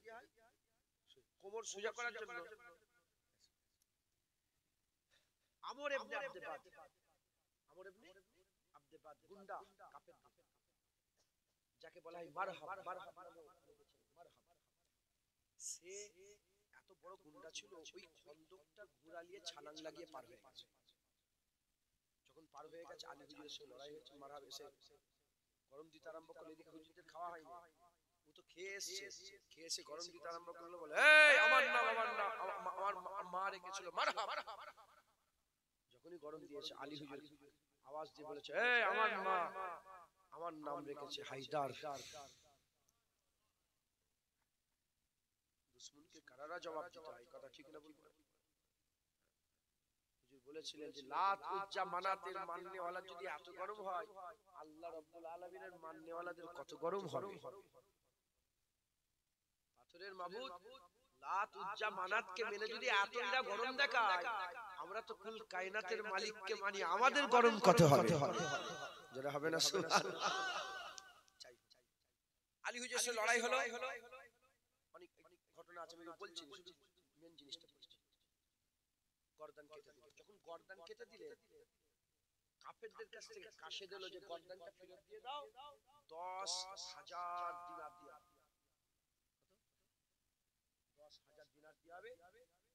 কোমর সোজা করার জন্য। আমর ইবনে আব্দেবাদ, আমর ইবনে আব্দেবাদ গুন্ডা কাফের, যাকে বলা হয় মারহাব, সে এত বড় গুন্ডা ছিল, ওই খন্দকটা ঘোরালিয়ে ছালাং লাগিয়ে পার হয়ে গেছে। যখন পার হয়ে গেছে, আলী হুজুরের সাথে লড়াই হয়েছে, মারহাব এসে গরম দিতে আরম্ভ করলো। এদিকে হুজুরদের খাওয়া হয়নি, ও তো খেয়ে এসে গরম দিতে আরম্ভ করলো। বলে, এই আমার নাম, আমার মা রেখেছিল মারহাব। যখনই গরম দিয়েছে, আলী হুজুর আওয়াজ দিয়ে বলেছে, এই আমার মা আমার নাম রেখেছে হায়দার। দুশমনকে কারারা জবাব দিতে হয়, কথা ঠিক না বলবো? হুজুর বলেছিলেন যে লাত উজ্জা মানাতের মাননেওয়ালা যদি এত গরম হয়, আল্লাহ রাব্বুল আলামিনের মাননেওয়ালাদের কত গরম হবে। পাথরের মাবুদ লাত উজ্জা মানাতকে মেনে যদি এতটা গরম দেখায়, আমরা তো কুল কায়নাতের মালিককে মানি, আমাদের গরম কত হবে? যারা হবে না সুবহানাল্লাহ। আলী হুজুরের সাথে লড়াই হলো, অনেক ঘটনা আছে, আমি বলছি শুধু মেন জিনিসটা বলছি। গর্দান কেটে দিল। যখন গর্দান কেটে দিলে, কাফেরদের কাছ থেকে কাশে দিল যে গর্দানটা ফেরত দিয়ে দাও, 10,000 দিনার দিয়ে, 10,000 দিনার দিয়ে হবে,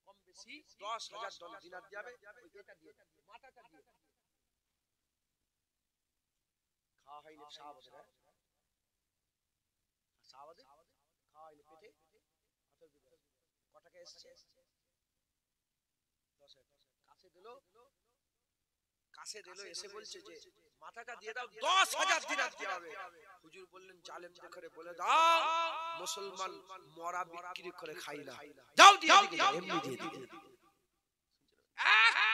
কম বেশি 10,000 দিনার দিয়ে হবে। ওই এটা দিয়ে মাথাটা দিয়ে খাওয়া হয়নি সাহাবাদের, সাহাবাদের খাওয়া হয়নি, পেটে পাথর বিঁধে কটাকে এসছে 10,000। কাছে দিল, এসে বলছে যে মাথাটা দিয়ে দাও, 10,000 দিনার দিয়ে হবে। হুজুর বললেন, জালেমদের করে বলে দাও, মুসলমান মরা বিক্রি করে খাই না, দাও দিয়ে দিকে, এমনি দিয়ে দিকে।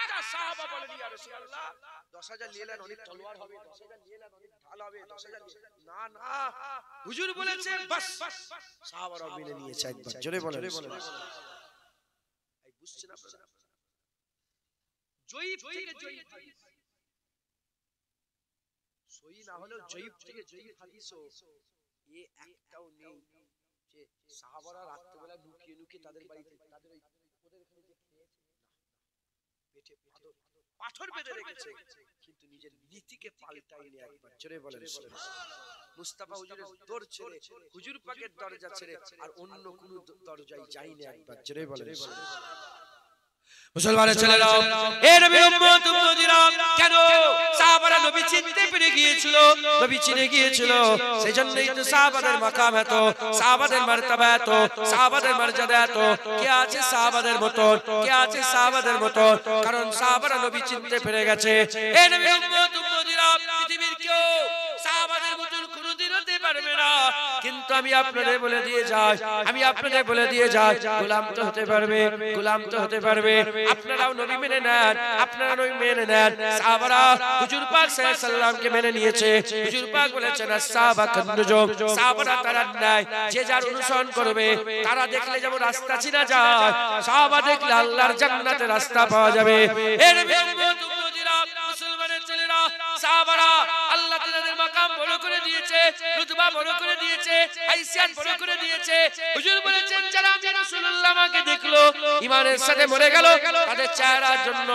একটা সাহাবা বলেন, ইয়া রাসূলুল্লাহ 10,000 নিয়ে নেন, অনেক তলোয়ার হবে, 10,000 নিয়ে নেন, অনেক ঢাল হবে, 10,000 না না, হুজুর বলেছে বাস। সাহাবারা মেনে নিয়েছে একবার, জোরে বলেন। এই বুঝছেন আপনারা? জয়ীব থেকে জয়ীব হাদিস, সহি না হলেও জয়ীব থেকে জয়ীব হাদিসও এ একটাও নেই যে সাহাবারা রাত্রিবেলা লুকিয়ে লুকিয়ে তাদের বাড়িতে, তাদের ওই ওদের এখানে যে খেয়েছে, পেটে পাথর বেঁধে রেখেছে, কিন্তু নিজের নীতিকে পাল্টায়নি একবার, জোরে বলেন। মুস্তাফা হুজুরের দর ছেড়ে, হুজুর পাকের দরজা ছেড়ে আর অন্য কোন দরজায় যায়নি একবার, জোরে বলেন। মুসলমানের ছেলেরা, এ নবীর উম্মত উম্মতিরা, কেন সাহাবারা নবী চিনতে পেরে গিয়েছিল, নবী চিনে গিয়েছিল, সেজন্যই তো সাহাবাদের মাকাম এত, সাহাবাদের মারতাবা এত, সাহাবাদের মর্যাদা এত। কে আছে সাহাবাদের মতো? কে আছে সাহাবাদের মতো? কারণ সাহাবারা নবী চিনতে পেরে গেছে। এ নবীর উম্মত উম্মতিরা, পৃথিবীর কেউ সাহাবাদের মতন কোনোদিন হতে পারবে না। কিন্তু আমি আপনাদের বলে দিয়ে যাই, গোলাম তো হতে পারবে, গোলাম তো হতে পারবে। আপনারাও নবী মেনে নেন, আপনারা নবী মেনে নেন। সাহাবারা হুজুর পাক সাল্লাল্লাহু আলাইহি সাল্লামকে মেনে নিয়েছে। হুজুর পাক বলেছেন, আসসাহাবা কান্নুজুম, সাহাবারা তারা নাই, যে যার অনুসরণ করবে, তারা দেখলে যেমন রাস্তা চিনা যায়, সাহাবা দেখলে আল্লাহর জান্নাতের রাস্তা পাওয়া যাবে। এর উম্মত উম্মতিরা, মুসলমানের ছেলেরা, সাহাবারা আল্লাহ তাআলার মাকাম বড় করে দিয়েছে, রুতবা বড় করে দিয়েছে, হাইসিয়াত বড় করে দিয়েছে। হুজুর বলেছেন যারা রাসূলুল্লাহ আমাকে দেখলো ঈমানের সাথে মরে গেল, তাদের চেহারার জন্য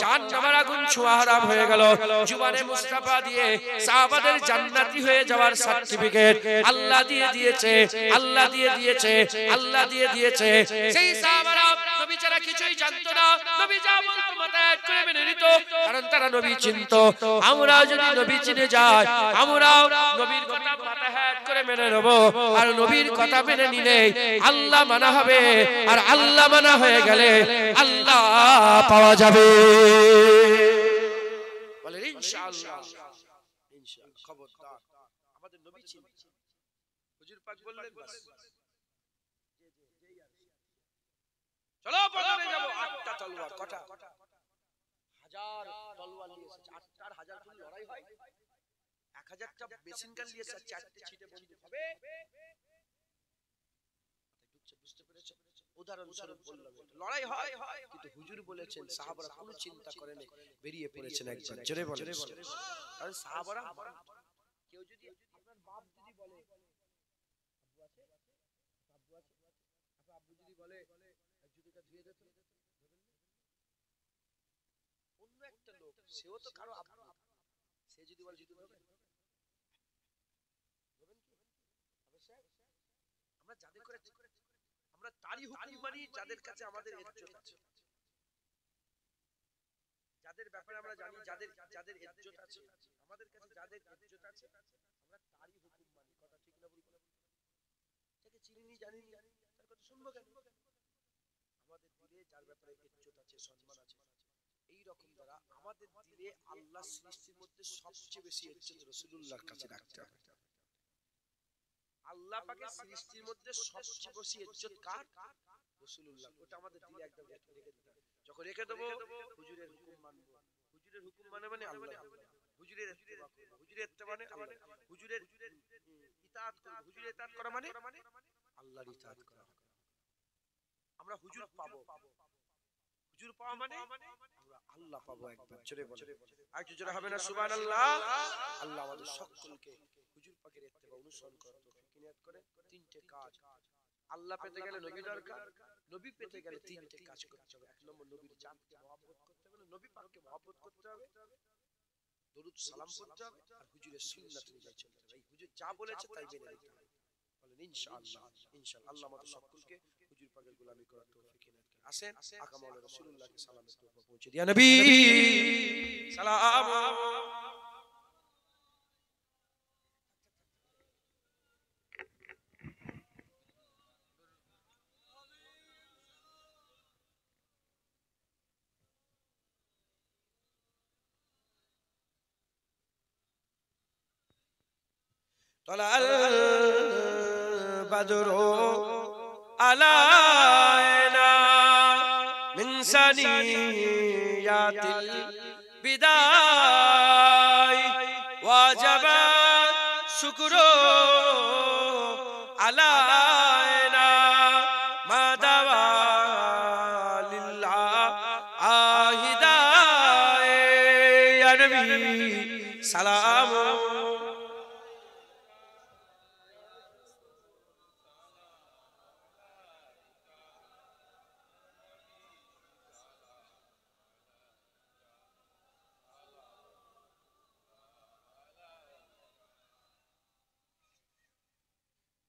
জাহান্নামের আগুন ছোঁয়া হারাম হয়ে গেল। জুবানে মুস্তাফা দিয়ে সাহাবাদের জান্নাতি হয়ে যাওয়ার সার্টিফিকেট আল্লাহ দিয়ে দিয়েছে, আল্লাহ দিয়ে দিয়েছে, আল্লাহ দিয়ে দিয়েছে। সেই সাহাবারা নবী ছাড়া কিছুই জানতো না, নবী যা বলতো মাথায় করে মেনে নিত, কারণ তারা নবী চিনতো। আমরা যদি নবী চিনে যাই, আমরাও নবীর কথা মাথায় করে মেনে নেব। আর নবীর কথা মেনে নিলে আল্লাহ মানা হবে, আর আল্লাহ মানা হয়ে গেলে আল্লাহ পাওয়া যাবে। বলেন ইনশাআল্লাহ। ইনশাআল্লাহ। খবরদার আমাদের নবী চিনতে। হুজুর পাক বললেন বাস চলো বদরে যাব। 8টা তলোয়ার, কটা? 1000 তলোয়ার নিয়ে এসেছে। 8টার 1000 কোন লড়াই হয়? 1000টা মেশিন গান নিয়ে এসেছে, 4টে ছিটে বন্দুক হবে। বুঝতে পেরেছো? উদাহরণস্বরূপ বললাম লড়াই হয়, কিন্তু হুজুর বলেছেন সাহাবারা কোনো চিন্তা করেনি, বেরিয়ে পড়েছেন একজন। জোরে বলেন। কারণ সাহাবারা কেউ যদি আপনার বাপ যদি বলে আব্বু আছে, আব্বু আছে, আব্বু যদি বলে জুতোটা ধুয়ে দে, অন্য একটা লোক, সেও তো কারো আব্বু, সে যদি বলে জুতো ধোবে, ধোবেন কি? অবশ্যই। আমরা যাদের করে আমরা তারই হুকুম মানি যাদের কাছে আমাদের ইজ্জত আছে, যাদের ব্যাপারে আমরা জানি যাদের ইজ্জত আছে, আমাদের কাছে যাদের ইজ্জত আছে, আমরা তারই হুকুম মানি। কথা ঠিক না ভুল? যাকে চিনি জানি তার কথা শুনবো কেন? আমাদের দিলে যার ব্যাপারে ইজ্জত আছে, সম্মান আছে, এই রকম দ্বারা আমাদের দিলে আল্লাহ সৃষ্টির মধ্যে সবচেয়ে বেশি ইজ্জত রাসূলুল্লাহর কাছে রাখতে হবে। আল্লাহ পাকের সৃষ্টির মধ্যে সবচেয়ে বেশি ইজ্জত কার? রাসূলুল্লাহ। ওটা আমাদের দিলে একদম রেখে দিতে হবে। যখন রেখে দেব, হুজুরের হুকুম মানব। হুজুরের হুকুম মানে আল্লাহ। হুজুরের ইত্তেবা করব। হুজুরের ইত্তেবা মানে আল্লাহ। হুজুরের ইতাআত করব। হুজুরের ইতাআত করা মানে আল্লাহর ইতাআত করা। আমরা হুজুর পাবো। হুজুর পাওয়া মানে আমরা আল্লাহ পাবো। একবার জোরে বলেন। আর একটু জোরে হবে না সুবহানাল্লাহ? আল্লাহ আমাদের সকলকে হুজুর পাকের ইত্তেবা অনুসরণ করার তৌফিক ইনায়াত করেন। 3টে কাজ আল্লাহ পেতে গেলে নবী দরকার, নবী পেতে গেলে 3টে কাজ করতে হবে। 1 নম্বর নবীর জাতকে মহব্বত করতে হবে, নবী পাককে মহব্বত করতে হবে, দরুদ সালাম পড়তে হবে, আর হুজুরের সুন্নাত অনুযায়ী চলতে হবে। এই হুজুর যা বলেছে তাই মেনে নিতে হবে। বলেন ইনশাআল্লাহ। ইনশাআল্লাহ আল্লাহ আমাদের সকলকে হুজুর পাকের গোলামি করার তৌফিক ইনায়াত করেন। আসেন আকা মাওলানা রাসূলুল্লাহকে সালামের তোহফা পৌঁছে দিয়া নবী সালাম। طلع البدر علينا من ثنيات البداء وجب الشكر علينا ما دعا لله هداية يا نبي سلام.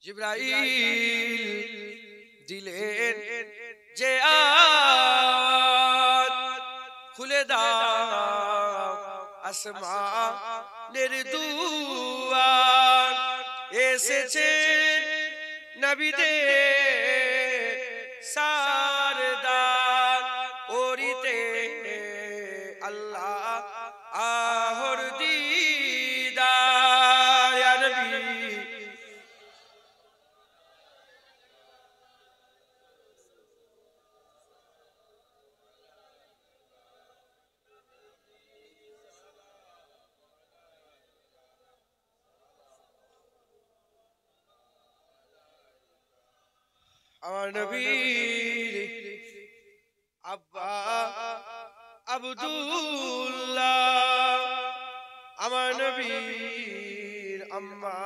জিবরাইল দিলেন যে আয়াত খুলে দাও আসমানের দুয়ার, এসেছে নবীদের সারদার ওরিতে আল্লাহ আহর দিদার ইয়া নবী. আমার নবীর আব্বা আব্দুল্লাহ, আমার নবীর আম্মা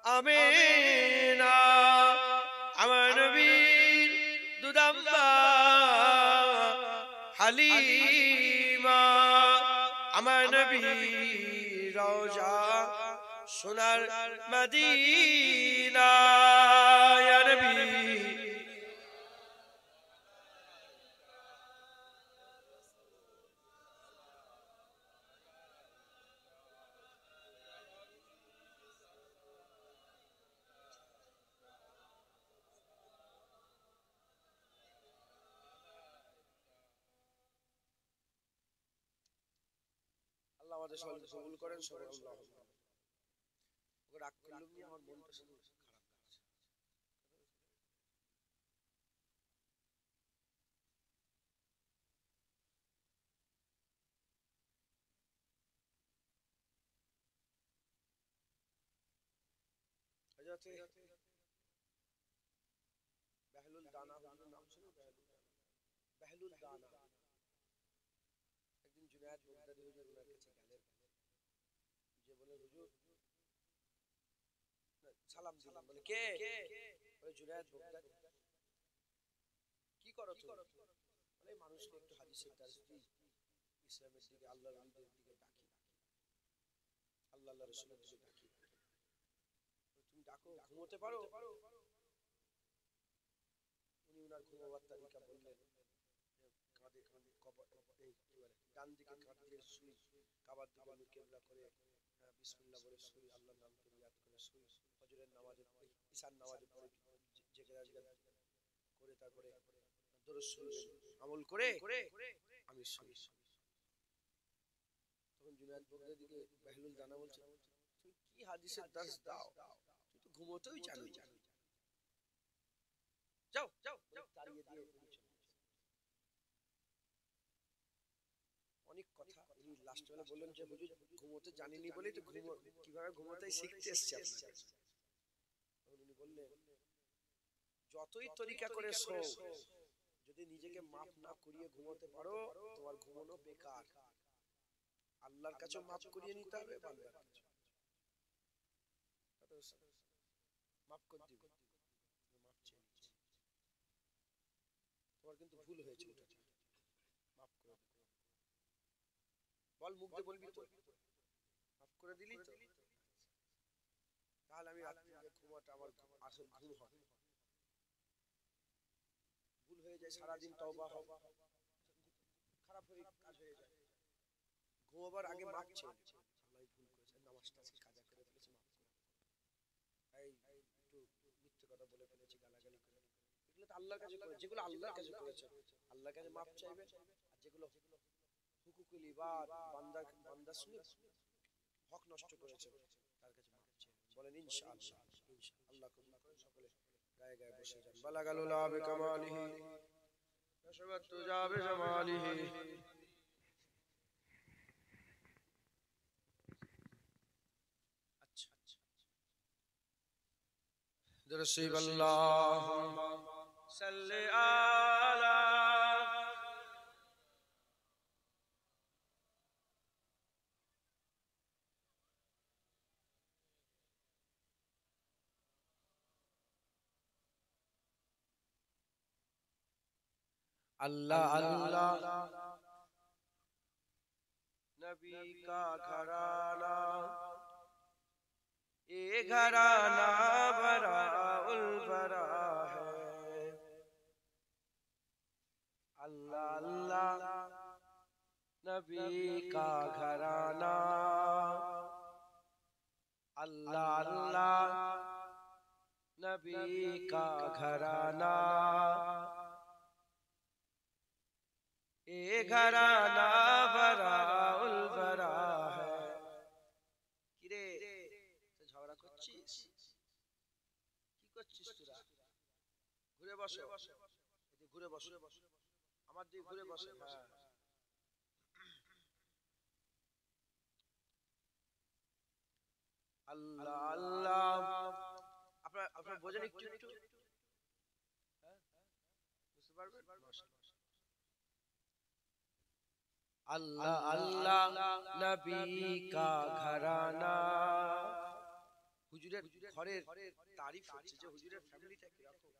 আমিনা আমার নবীর দুধাম্মা হালিমা আমার নবীর রওজা সোনার মদিনা ইয়া নবী আল্লাহ আমাদের সবাইকে কবুল করেন সবাই আল্লাহুম্মা ওকে রাগ করলাম নি আমার মনটা শুধু খারাপ লাগছে হযরতে বেহলুল দানা হুজুরের নাম শুনে বেহলুল দানা একদিন জুনায়েদ বগদাদি হুজুর ওনার কাছে গেলেন যে বলে হুজুর সালাম দিলাম বলে কে বলে জুনায়েদ বগদাদি কি করো তুমি বলে মানুষকে একটু হাদিসের দর্শ দিই ইসলামের দিকে আল্লাহর ওলিদের দিকে ডাকি আল্লাহ রাসূলের দিকে ডাকি তুমি ডাকো ঘুমোতে পারো উনি ওনার ঘুমাবার তালিকা বললেন কাঁধে কাঁধে ডান দিকে কাঁধ দিয়ে শুই কাবার দিকে মুখ কিবলা করে বিসমিল্লাহ বলে শুই আল্লাহর নামকে ইয়াদ করে শুই ফজরের নামাজে ঈশার নামাজে পড়ে জেগে করে তারপরে দরুদ শরীফ আমল করে আমি শুই তখন জুনায়েদ বগদাদিকে বেহলুল দানা বলছে তুমি কি হাদিসের দর্শ দাও তুই তো ঘুমোতেই জানো যাও যাও তাড়িয়ে দিয়ে অনেক কথা উনি লাস্ট বেলা বললেন যে হুজুর ঘুমোতে জানেনি বলেই তো কিভাবে ঘুমোতে শিখতে এসেছি আপনার উনি বললেন যতই তরিকা করে শো যদি নিজেকে মাফ না করিয়ে ঘুমোতে পারো তোমার ঘুমানো বেকার আল্লাহর কাছে মাফ করিয়ে নিতে হবে বান্দার কাছে মাফ করে দিবে মাফ চেয়ে নিচ্ছে তোমার কিন্তু ভুল হয়েছে ওটা মাফ করে দিবে বল মুখ দিয়ে বলবি তো মাফ করে দিলি তো তাহলে আমি রাত্রি ঘুমাটা আমার আসল ঘুম হবে ভুল হয়ে যায় সারাদিন তওবা হবে খারাপ হয়ে কাজ হয়ে যায় ঘুমাবার আগে মাফ চেয়ে আল্লাহ ভুল করেছে নামাজটা আজকে কাজা করে ফেলেছি মাফ করে এই একটু মিথ্যে কথা বলে ফেলেছি গালাগালি করে এগুলো তো আল্লাহর কাছে করে যেগুলো আল্লাহর কাছে করেছে আল্লাহর কাছে মাফ চাইবে আর যেগুলো হুকুকুল ইবাদ বান্দা শুনে হক নষ্ট করেছে তার কাছে মাফ চাইবে বলেন ইনশাআল্লাহ আল্লাহ কবুল করে সকলে গায়ে গায়ে বসে যান বালাগালুল আবি কামালিহি নশবাতু জাবে জামালিহি আচ্ছা দরসিব আল্লাহুম্মা সাল্লি আলা अल्लाह अल्लाह नबी का घराना ये घराना बड़ा उल बड़ा है अल्लाह अल्लाह नबी का घराना अल्लाह अल्लाह नबी का घराना ए घराना बड़ा उल बड़ा है কিরে তুই ঝগড়া করছিস কি করছিস তোরা ঘুরে বসো এদিকে ঘুরে বসো আমার দিকে ঘুরে বসো হ্যাঁ আল্লাহ আল্লাহ আপনারা বোঝেন একটু হ্যাঁ বুঝতে পারবেন মাশাআল্লাহ अल्लाह अल्लाह नबी का घराना হুজুরের ঘরের তারিফ হচ্ছে যে হুজুরের ফ্যামিলিটা কিরকম।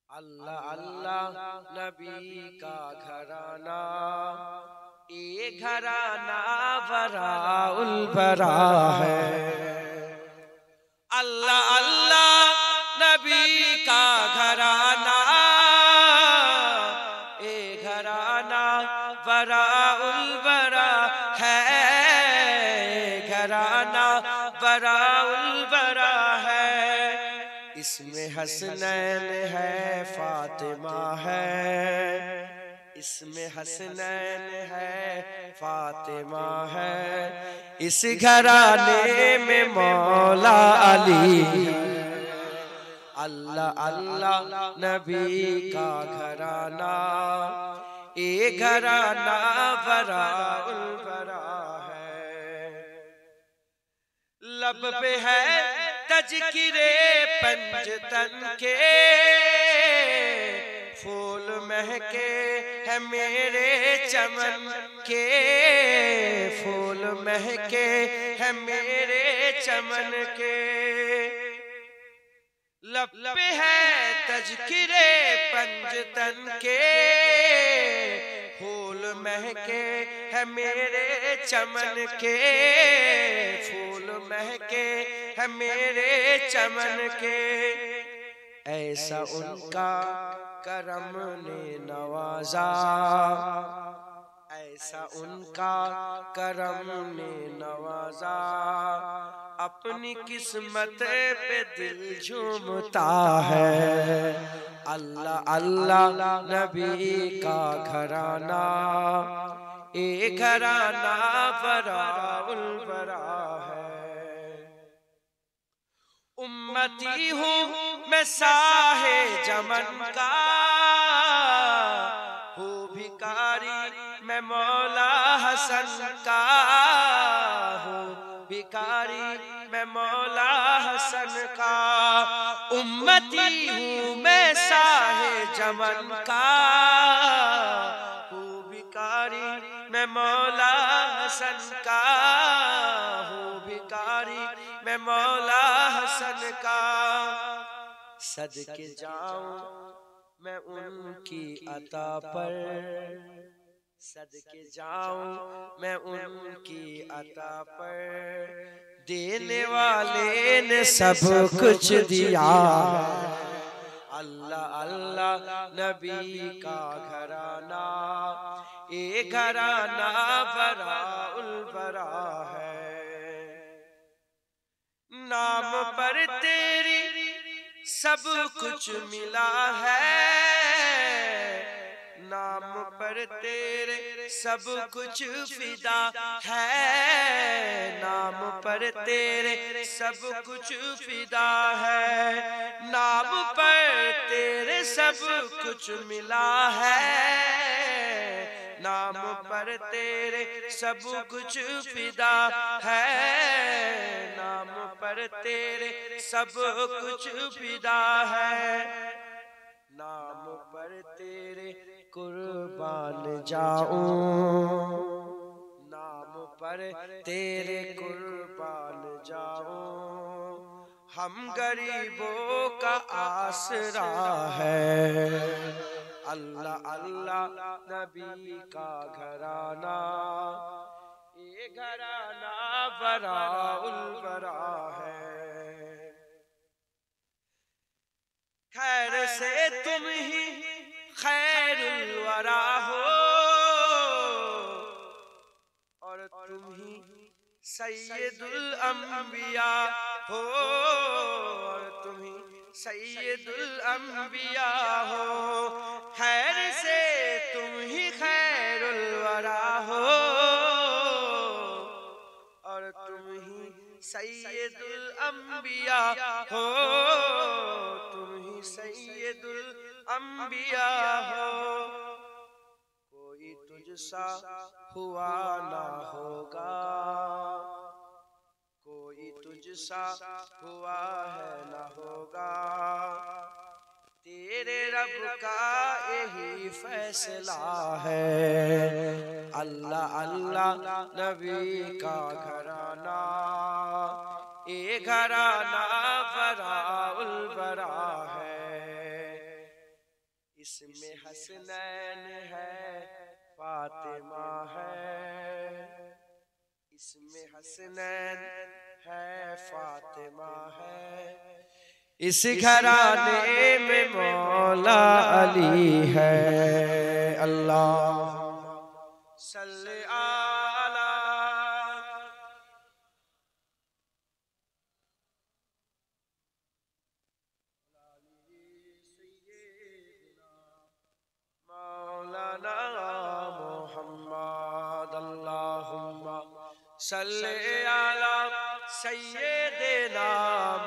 अल्लाह अल्लाह नबी का घराना, ये घराना वराउल बरा है। अल्लाह अल्लाह नबी का घराना, ये घराना वराउल बरा है, घराना वराउल बरा है। इसमें हसनैन है फातिमा है, इसमें हसनैन है फातिमा है, इस घराने में मौला अली। अल्लाह अल्लाह नबी का घराना, ये घराना वराउल बरा है। लब पे है तज़किरे पंजतन के, फूल महके है मेरे चमन के, फूल महके है मेरे चमन के। लब पे है तज़किरे पंजतन के, फूल महके है मेरे चमन के, फूल महके है मेरे चमन के। ऐसा उनका करम ने नवाजा, ऐसा उनका करम ने नवाजा, अपनी किस्मत पे दिल झूमता है। अल्लाह अल्लाह नबी का घराना, ये घराना वराउल बरा है। उम्मती हूँ मैं साहे जमन का, हूँ भिकारी मैं मौला हसन का, हूँ भिकारी मैं मौला हसन का। उम्मती हूँ मैं साहे जमन का, हूँ भिकारी मैं मौला हसन का, हूँ भिकारी मैं मौला हसन का। सदके जाऊं मैं उनकी अता पर, सदके जाऊं मैं उनकी अता पर, देने वाले ने सब कुछ दिया। अल्लाह अल्लाह नबी का घराना, ये घराना वराउल बरा है। नाम पर तेरी सब कुछ मिला है, नाम पर तेरे सब कुछ फिदा है, नाम पर तेरे सब कुछ फिदा है। नाम पर तेरे सब कुछ मिला है, नाम पर तेरे सब कुछ फिदा है, नाम पर तेरे सब कुछ फिदा है। नाम पर तेरे कुर्बान जाऊं, नाम पर तेरे कुर्बान जाऊं, हम गरीबों का आसरा है। अल्लाह अल्लाह नबी का घराना, ये घराना वराउल बरा है। खैर से तुम ही खैरुल वरा हो, और तुम ही सैयदुल अंबिया हो, और तुम ही सैयदुल अंबिया हो। खैर से तुम ही खैरुल वरा हो, और तुम ही सैयदुल अंबिया हो, तुम ही सैयदुल अंबिया हो। कोई तुझसा हुआ ना होगा, कोई तुझसा हुआ है ना होगा, तेरे रब का यही फैसला है, अल्लाह अल्लाह नबी का घराना, ये घराना बराउल बरा है। इसमें हसनैन है, फातिमा है, इसमें हसनैन है, फातिमा है, इस घराने में मौला अली है। अल्लाह सल्ले आला मौलाना मुहम्मद। अल्लाहुम्मा सल्ले आला सय्यिदना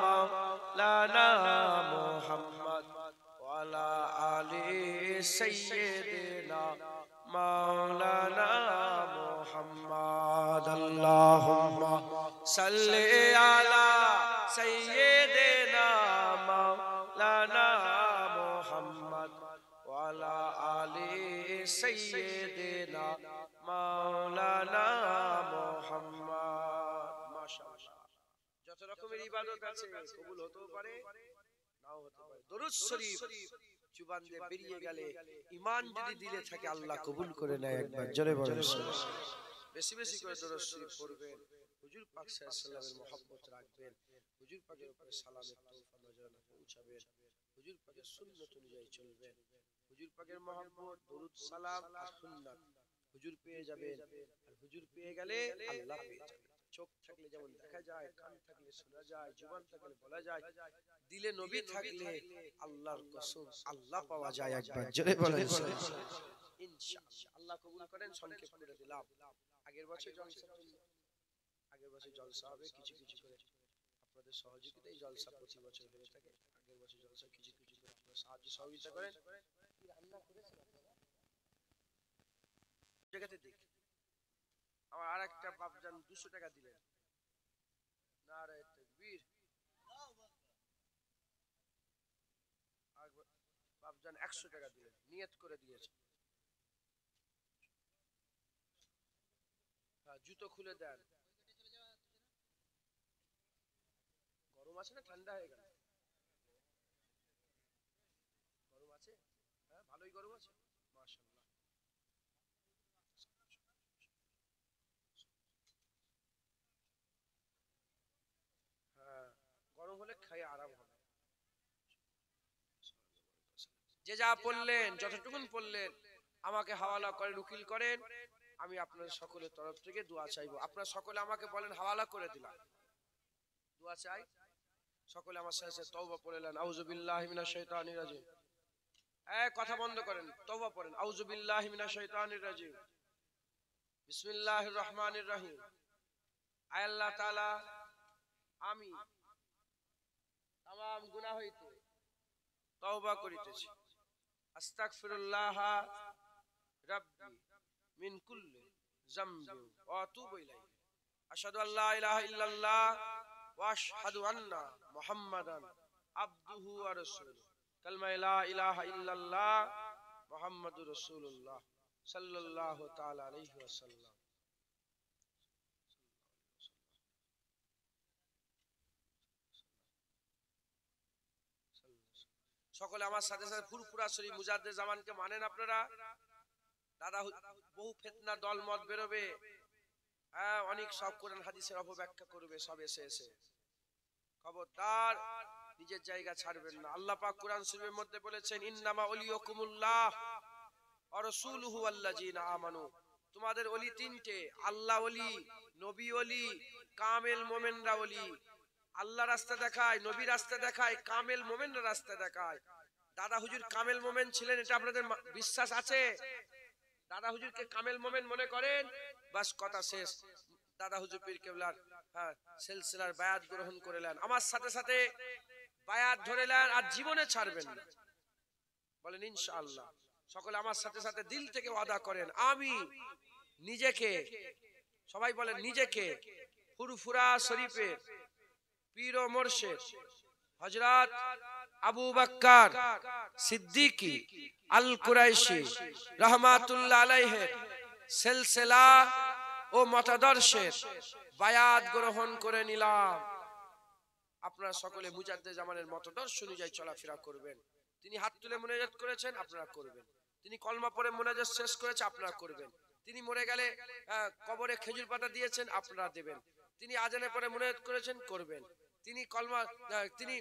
मौलाना मुहम्मद वाला आले सय्यिदना मौलाना मुहम्मद। अल्लाहुम्मा सल्ले आला सय्यिदना मौलाना मुहम्मद वाला आले सय्यिदना मौलाना मुहम्मद। माशाআল্লাহ, যত রকমের ইবাদত আছে কবুল হতেও পারে নাও হতে পারে। দরুদ শরীফ জুবান দিয়ে বেরিয়ে গেলে ঈমান যদি দিলে থাকে আল্লাহ কবুল করে নেয়। একবার জোরে বলেন বেশি বেশি করে দরুদ শরীফ পড়বেন, হুজুর পাক সাল্লাল্লাহু আলাইহি ওয়াসাল্লামের মহব্বত রাখবেন, হুজুর পাকের উপরে সালামের তৌফা নজরানা পৌঁছাবেন, হুজুর পাকের সুন্নাত অনুযায়ী চলবেন। হুজুর পাকের মহব্বত, দরুদ, সালাম আর সুন্নাত হুজুর পেয়ে যাবেন। আর হুজুর পেয়ে গেলে আল্লাহ পেয়ে যাবেন। চোখ থাকলে যেমন দেখা যায়, কান থাকলে শোনা যায়, জবান থাকলে বলা যায়, দিলে নবী থাকলে আল্লাহর কসম আল্লাহ পাওয়া যায়। একবার জোরে বলেন ইনশাআল্লাহ। আল্লাহ কবুল করেন। সংক্ষেপ করে দিলাম। আগের বছর জলসা হবে কিছু কিছু করে আপনাদের সহযোগিতায়। জলসা প্রতি বছর হয়ে থাকে। আগের বছর জলসা কিছু কিছু করে আপনারা সাহায্য সহযোগিতা করেন। কি রান্না করেছেন আপনারা জায়গাতে দেখি। আমার আরেকটা বাপজান 200 টাকা দিলেন। নারায়ে তাকবীর। আর বাপজান 100 টাকা দিলেন, নিয়ত করে দিয়েছে। হ্যাঁ, জুতো খুলে দেন। গরম আছে না ঠান্ডা হয়ে গেল? গরম আছে? হ্যাঁ, ভালোই গরম আছে। মাশাআল্লাহ। হ্যাঁ, গরম হলে খাই আরাম হবে। যে যা পড়লেন, যতটুকুন পড়লেন আমাকে হাওয়ালা করেন, উকিল করেন। আমি আপনাদের সকলের তরফ থেকে দোয়া চাইবো। আপনারা সকলে আমাকে বলেন হাওয়ালা করে দিলাম, দোয়া চাই। সকলে আমার সাথে তওবা পড়লেন। আউযু বিল্লাহি মিনাশ শাইতানির রাজিম। কথা বন্ধ করেন, তওবা পড়েন। আউযু বিল্লাহি মিনাশ শাইতানির রাজিম। বিসমিল্লাহির রহমানির রহিম। আয় আল্লাহ তাআলা, আমি तमाम গুনাহ হইতে তওবা করিতেছি। আস্তাগফিরুল্লাহ রাব্বি মিন কুল্লি যামবি ওয়া আতুবু ইলাইহি। আশহাদু আল্লা ইলাহা ইল্লাল্লাহ ওয়া আশহাদু আন্না মুহাম্মাদান আবদুহু ওয়া রাসূলুহু। কালমা লা ইলাহা ইল্লাল্লাহ মুহাম্মাদুর রাসূলুল্লাহ সাল্লাল্লাহু তাআলা আলাইহি ওয়াসাল্লাম। সকলে আমার সাথে সাথে ফুরফুরা শরীফ মুজাদ্দেদ জামানকে মানেন আপনারা? দাদা বহু ফিতনা দল মত বেরোবে, হ্যাঁ, অনেক সব কোরআন হাদিসের অপব্যাখ্যা করবে, সব এসে এসে। খবরদার নিজের জায়গা ছাড়বেন না। আল্লাহ পাক কোরআন শরীফের মধ্যে বলেছেন, ইন্নামা ওলিয়াকুমুল্লাহ ওয়া রাসূলুহু ওয়াল্লাযিনা আমানু। তোমাদের ওলি তিনটে, আল্লাহ ওলি, নবী ওলি, কামেল মুমিনরা ওলি। আল্লাহ রাস্তা দেখায়, নবী রাস্তা দেখায়, কামেল মুমিনরা রাস্তা দেখায়। দাদা হুজুর কামেল মুমিন ছিলেন, এটা আপনাদের বিশ্বাস আছে? দাদা হুজুরকে কামেল মুমিন মনে করেন? বাস কথা শেষ। দাদা হুজুর পীর কেবলার সিলসিলার বায়াত গ্রহণ করলেন, আমার সাথে সাথে বায়াত ধরেলেন, আর জীবনে ছাড়বেন না। বলেন ইনশাআল্লাহ। সকলে আমার সাথে সাথে দিল থেকে ওয়াদা করেন, আমি নিজেকে, সবাই বলেন নিজেকে, ফুরফুরা শরীফের পীর ও মুর্শিদ হযরত আবু বকর সিদ্দিকী আল কুরাইশি রাহমাতুল্লাহ আলাইহির সিলসিলা ও মতাদর্শের বায়াত গ্রহণ করে নিলাম। আপনারা সকলে মুজাদ্দেদ জামানের মতাদর্শ অনুযায়ী চলাফেরা করবেন। তিনি হাত তুলে মুনাজাত করেছেন, আপনারা করবেন। তিনি কলমা পড়ে মুনাজাত শেষ করেছে, আপনারা করবেন। তিনি মরে গেলে কবরে খেজুর পাতা দিয়েছেন, আপনারা দেবেন। তিনি আজানে পরে মুনাজাত করেছেন, করবেন। তিনি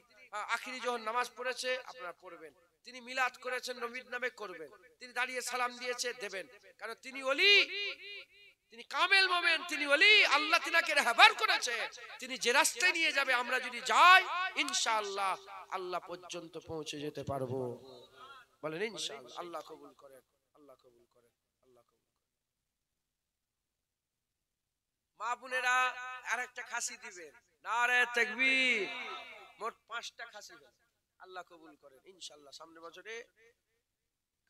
আখিরি যখন নামাজ পড়েছে, আপনারা পড়বেন। তিনি মিলাদ করেছেন, নবীর নামে করবেন। তিনি দাঁড়িয়ে সালাম দিয়েছে, দেবেন। কারণ তিনি ওলি, তিনি কামেল মোমেন, তিনি ওলি। আল্লাহ তিনাকে রেহবার করেছে। তিনি যে রাস্তায় নিয়ে যাবে, আমরা যদি যাই ইনশাআল্লাহ আল্লাহ পর্যন্ত পৌঁছে যেতে পারবো। বলেন ইনশাআল্লাহ। আল্লাহ কবুল করেন, আল্লাহ কবুল করেন, আল্লাহ কবুল করেন। মা বোনেরা আরেকটা খাসি দিবেন। নারে তাকবীর। মোট 5টা খাসি হবে। আল্লাহ কবুল করেন ইনশাআল্লাহ। সামনের বছরে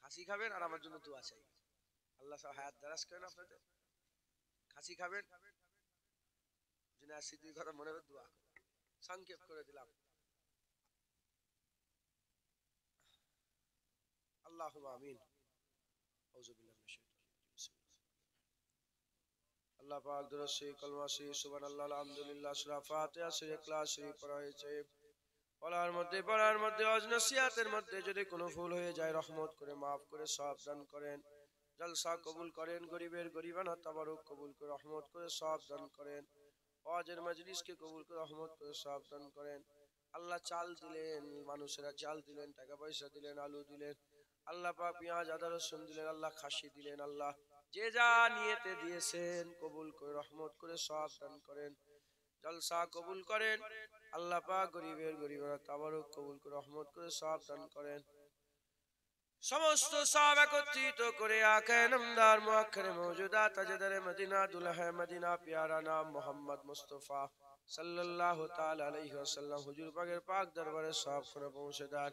খাসি খাবেন আর আমার জন্য দোয়া চাই। আল্লাহ সব হায়াত দারাজ করেন আপনাদের। খাসি খাবেন, যিনি সিদ্দিক কথা মনে করে দোয়া করেন। সংক্ষেপ করে দিলাম। আল্লাহুম্মা আমিন। আউযু বিল্লাহি মিনাশ শাইতানির রাজিম। আল্লাহ পাক দরুদ শরীফ, কলমা শরীফ, সুবহানাল্লাহ, আলহামদুলিল্লাহ, সূরা ফাতিহা শরীফ, ইখলাস শরীফ পড়া হয়েছে। পড়ার মধ্যে ওয়াজ নসিহতের মধ্যে যদি কোনো ভুল হয়ে যায়, রহমত করে মাফ করে সওয়াব দান করেন। জলসা কবুল করেন। গরিবের গরিবানা তাবারুক কবুল করে রহমত করে সওয়াব দান করেন। ওয়াজের মজলিসকে কবুল করে রহমত করে সওয়াব দান করেন। আল্লাহ চাল দিলেন, মানুষেরা চাল দিলেন, টাকা পয়সা দিলেন, আলু দিলেন, আল্লাহ পাক পেঁয়াজ আদা রসুন দিলেন, আল্লাহ খাসি দিলেন। আল্লাহ যে যা নিয়েতে দিয়েছেন কবুল করে রহমত করে সওয়াব দান করেন। জলসা কবুল করেন। আল্লাহ পাক গরিবের গরিবানা তাবারুক কবুল করে রহমত করে সওয়াব দান করেন। সমস্ত সওয়াব একত্রিত করে আকা নামদার মুআক্কিরে মওজুদা তাজদারে মদিনা দুলহে মদিনা প্যারা নাম মোহাম্মদ মুস্তাফা সাল্লাল্লাহু তাআলা আলাইহি ওয়াসাল্লাম হুজুর পাকের পাক দরবারে সওয়াব করে পৌঁছে দেন।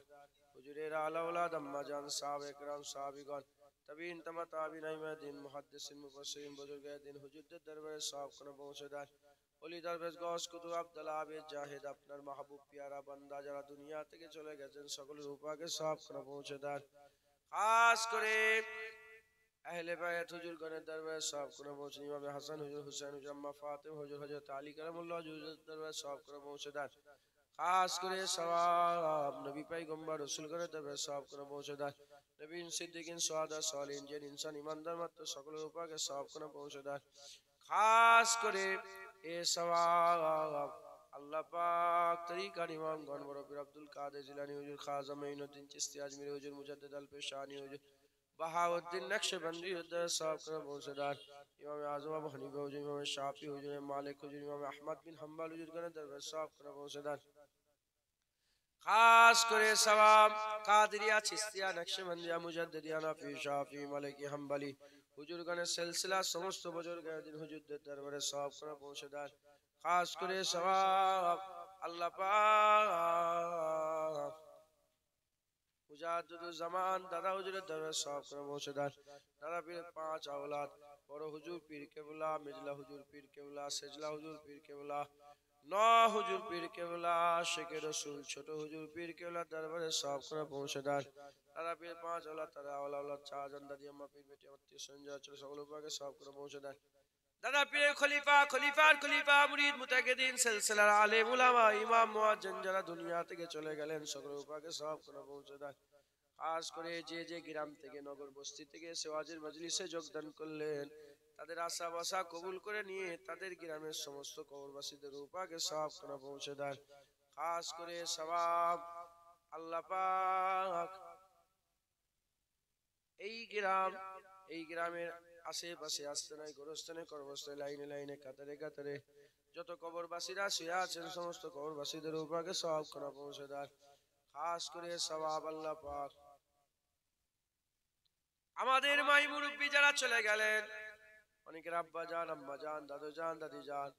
হুজুরের আলা ওলাদ আম্মা জান সাহাবে کرام সাহাবীগণ তাবিন তামা তাবিন আইমাদিন মুহাদ্দিসিন মুফাসসিরিন বুজুর্গে দিন হুজুরদের দরবারে সওয়াব করে পৌঁছে দেন। ওলি দরবেশ গওস কুতুব আব্দুল আবিদ জাহিদ আপনার মাহবুব প্যারা বান্দা যারা দুনিয়া থেকে চলে গেছেন সকলের রূপাকে সওয়াব করে পৌঁছে দেন। খাস করে আহলে বায়াত হুজুরগণের দরবারে সওয়াব করে পৌঁছে ইমাম হাসান হুজুর, হুসাইন হুজুর, আম্মা ফাতেমা হুজুর, হযরত আলী কারামুল্লাহ হুজুরের দরবারে সওয়াব করে পৌঁছে দেন। খাস করে সওয়াব নবী পয়গম্বর রাসূলগণের দরবারে সওয়াব করে পৌঁছে দেন। নবীন সিদ্দিকিন সুহাদা সালিহিন যে ইনসান ইমানদার মাত্র সকলের উপাকে সওয়াব করে পৌঁছে দেন। খাস করে এ সওয়াব আল্লাহ পাক তরিকার ইমামগণ বড় পীর আব্দুল কাদের জিলানী হুজুর, খাজা মাইনুদ্দিন চিশতি আজমিরি হুজুর, মুজাদ্দিদ আল পেশানি হুজুর, বাহাউদ্দিন নকশবন্দি হুজুর সওয়াব করে পৌঁছে দেন। ইমাম আযম আবু হানিফা হুজুর, ইমাম শাফি হুজুর, মালিক হুজুর, ইমাম আহমদ বিন হাম্বল হুজুর গণের দরবারে সওয়াব করে পৌঁছে দেন। খাস করে সওয়াব কাদেরিয়া, চিশতিয়া, নকশবন্দিয়া, মুজাদ্দিদিয়া, নাফি, শাফি, মালিকি, হাম্বলি হুজুর গণের সিলসিলা সমস্ত বুজুর্গের দিন হুজুরদের দরবারে সওয়াব করে পৌঁছে দেন। খাস করে সওয়াব আল্লাহ পাক মুজাদ্দিদুল জামান দাদা হুজুরের দরবারে সওয়াব করে পৌঁছে দেন। দাদা পীরের 5 আওলাদ বড় হুজুর পীর কেবলা, মিজলা হুজুর পীর কেবলা, সেজলা হুজুর পীর কেবলা, হুজুর পীর কেবলা, শেখ রসুল ছোট হুজুর পীর কেবলা দরবারে সওয়াব করে পৌঁছে দেন। দাদা পীর 5 আওলাদ, তারা আওলাদ চারজন, দাদি আম্মা পীর বেটি আত্মীয় স্বজন চলে সকল উপাকে সওয়াব করে পৌঁছে দেন। দাদা পীরের খলিফা, খলিফার খলিফা, মুরিদ, মুতাকিদিন, সিলসিলার আলেম উলামা, ইমাম, মুয়াজ্জিন যারা দুনিয়া থেকে চলে গেলেন সকল উপাকে সওয়াব করে পৌঁছে দেন। খাস করে যে যে গ্রাম থেকে নগর বস্তি থেকে এসে ওয়াজের মজলিসে যোগদান করলেন তাদের আশা বাসা কবুল করে নিয়ে তাদের গ্রামের সমস্ত কবরবাসীদের উপাকে সওয়াব করে পৌঁছে দেন। খাস করে সওয়াব আল্লাহ পাক এই গ্রামের আশেপাশে আস্তানায় গোরস্থানে কর্মস্থানে লাইনে লাইনে কাতারে কাতারে যত কবরবাসীরা শুয়ে আছেন সমস্ত কবরবাসীদের উপাকে সওয়াব করে পৌঁছে দেন। খাস করে সওয়াব আল্লাহ পাক আমাদের মাই মুরব্বী যারা চলে গেলেন, অনেকের আব্বা যান, আম্মা যান, দাদু যান, দাদি যান,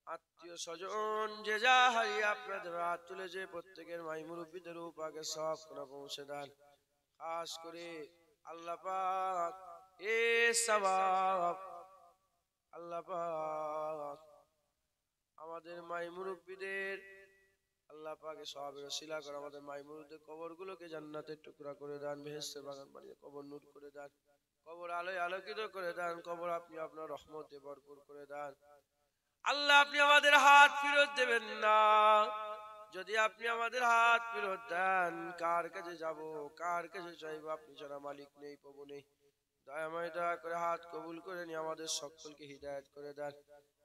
আত্মীয় স্বজন যে যা হারিয়ে আপনাদের হাত তুলে যে প্রত্যেকের মাই মুরব্বীদের উপাকে সওয়াব করে পৌঁছে দেন। খাস করে আল্লাহ পাক এ সওয়াব আল্লাহ পাক আমাদের মাই মুরব্বীদের আল্লাহ পাকে সওয়াবের ওসিলা করে আমাদের মাইমুনদের কবরগুলোকে জান্নাতের টুকরা করে দেন, বেহেশতের বাগান বানিয়ে কবর নূর করে দেন, কবর আলোয় আলোকিত করে দেন, কবর আপনি আপনার রহমতে ভরপুর করে দেন। আল্লাহ আপনি আমাদের হাত ফেরত দেবেন না। যদি আপনি আমাদের হাত ফেরত দেন, কার কাছে যাব, কার কাছে চাইবো? আপনি ছাড়া মালিক নেই, প্রভু নেই। দয়াময় দয়া করে হাত কবুল করে নিয়ে আমাদের সকলকে হিদায়াত করে দেন,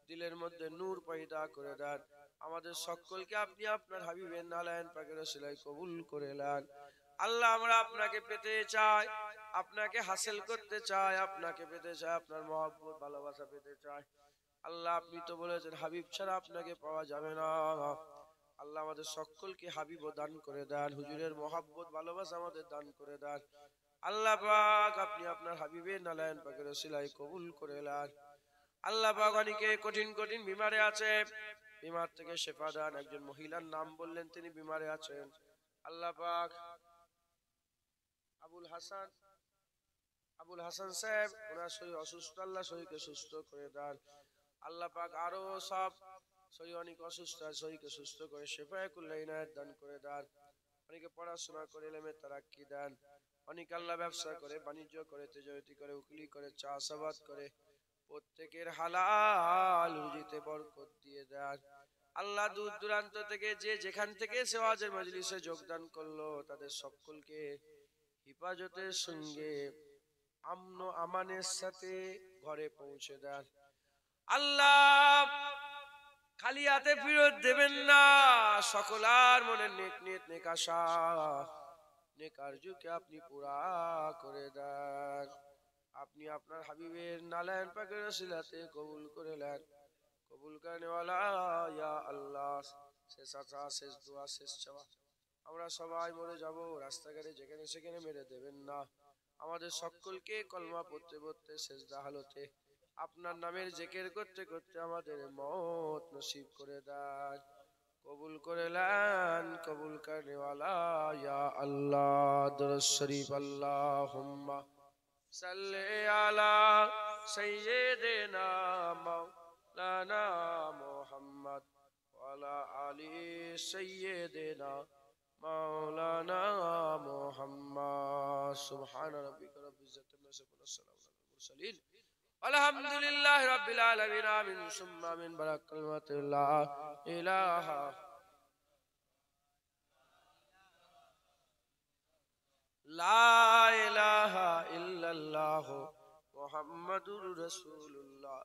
দিলের মধ্যে নূর পয়দা করে দেন। আমাদের সকলকে আপনি আপনার হাবিবের নালায়েন পাকের ওসিলায় কবুল করে নেন। আল্লাহ আমরা আপনাকে পেতে চাই, আপনাকে হাসিল করতে চাই, আপনাকে পেতে চাই, আপনার মহব্বত ভালোবাসা পেতে চাই। আল্লাহ আপনি তো বলেছেন হাবিব ছাড়া আপনাকে পাওয়া যাবে না। আল্লাহ আমাদের সকলকে হাবিব দান করে দেন, হুজুরের মহব্বত ভালোবাসা আমাদের দান করে দেন। আল্লাহ পাক আপনি আপনার হাবিবের নালায়েন পাকের ওসিলায় কবুল করে নেন। আল্লাহ পাক অনেকে কঠিন কঠিন বিমারে আছে, বিমার থেকে শেফা দেন। একজন মহিলার নাম বললেন, তিনি বিমারে আছেন। আল্লাহ পাক আবুল হাসান সাহেব, ওনার শরীর অসুস্থ, আল্লাহ শরীরকে সুস্থ করে দেন। আল্লাহ পাক আরো সব শরীর অনেক অসুস্থ, শরীরকে সুস্থ করে শেফায়ে কুল্লি ইনায়াত দান করে দেন। অনেকে পড়াশোনা করে ইলমে তারাক্কি দেন, অনেক আল্লাহ ব্যবসা করে, বাণিজ্য করে, তেজারতি করে, উকিলি করে, চাষাবাদ করে, প্রত্যেকের হালাল রুজিতে বরকত দিয়ে দেন। আল্লাহ দূর দূরান্ত থেকে যে যেখান থেকে সেওয়াজের মজলিসে যোগদান করলো, তাদের সকলকে হিফাজতের সঙ্গে আমন আমানের সাথে ঘরে পৌঁছে দেন। আল্লাহ খালি হাতে ফেরত দেবেন না, সকলার মনে নেক নিয়ত নেক আশা নেক আরজুকে আপনি পুরা করে দেন। আপনি আপনার হাবিবের নালায়েন পাকের ওসিলাতে কবুল করে নেন। কবুল করনে ওয়ালা ইয়া আল্লাহ। শেষ আশা, শেষ দোয়া, শেষ চাওয়া, আমরা সবাই মরে যাব, রাস্তাঘাটে যেখানে সেখানে মেরে দেবেন না। আমাদের সকলকে কলমা পড়তে পড়তে সেজদা হালতে আপনার নামের জিকির করতে করতে আমাদের মওত নসিব করে দেন। কবুল করে নেন, কবুল করনে ওয়ালা ইয়া আল্লাহ। দুরূদ শরীফ আল্লাহুম্মা সাল্লি আলা সাইয়্যিদিনা মাওলানা মুহাম্মদ ওয়া আলা আলি সাইয়্যিদিনা মাওলানা মুহাম্মদ। সুবহান রাব্বিকা রাব্বিল ইজ্জাতি আম্মা ইয়াসিফুন, ওয়াসসালামু আলাল মুরসালিন, আলহামদুলিল্লাহি রাব্বিল আলামিন। আমিন সুম্মা আমিন। বারাক কালিমাতু লা ইলাহা লা ইলাহা ইল্লাল্লাহু মুহাম্মাদুর রাসূলুল্লাহ।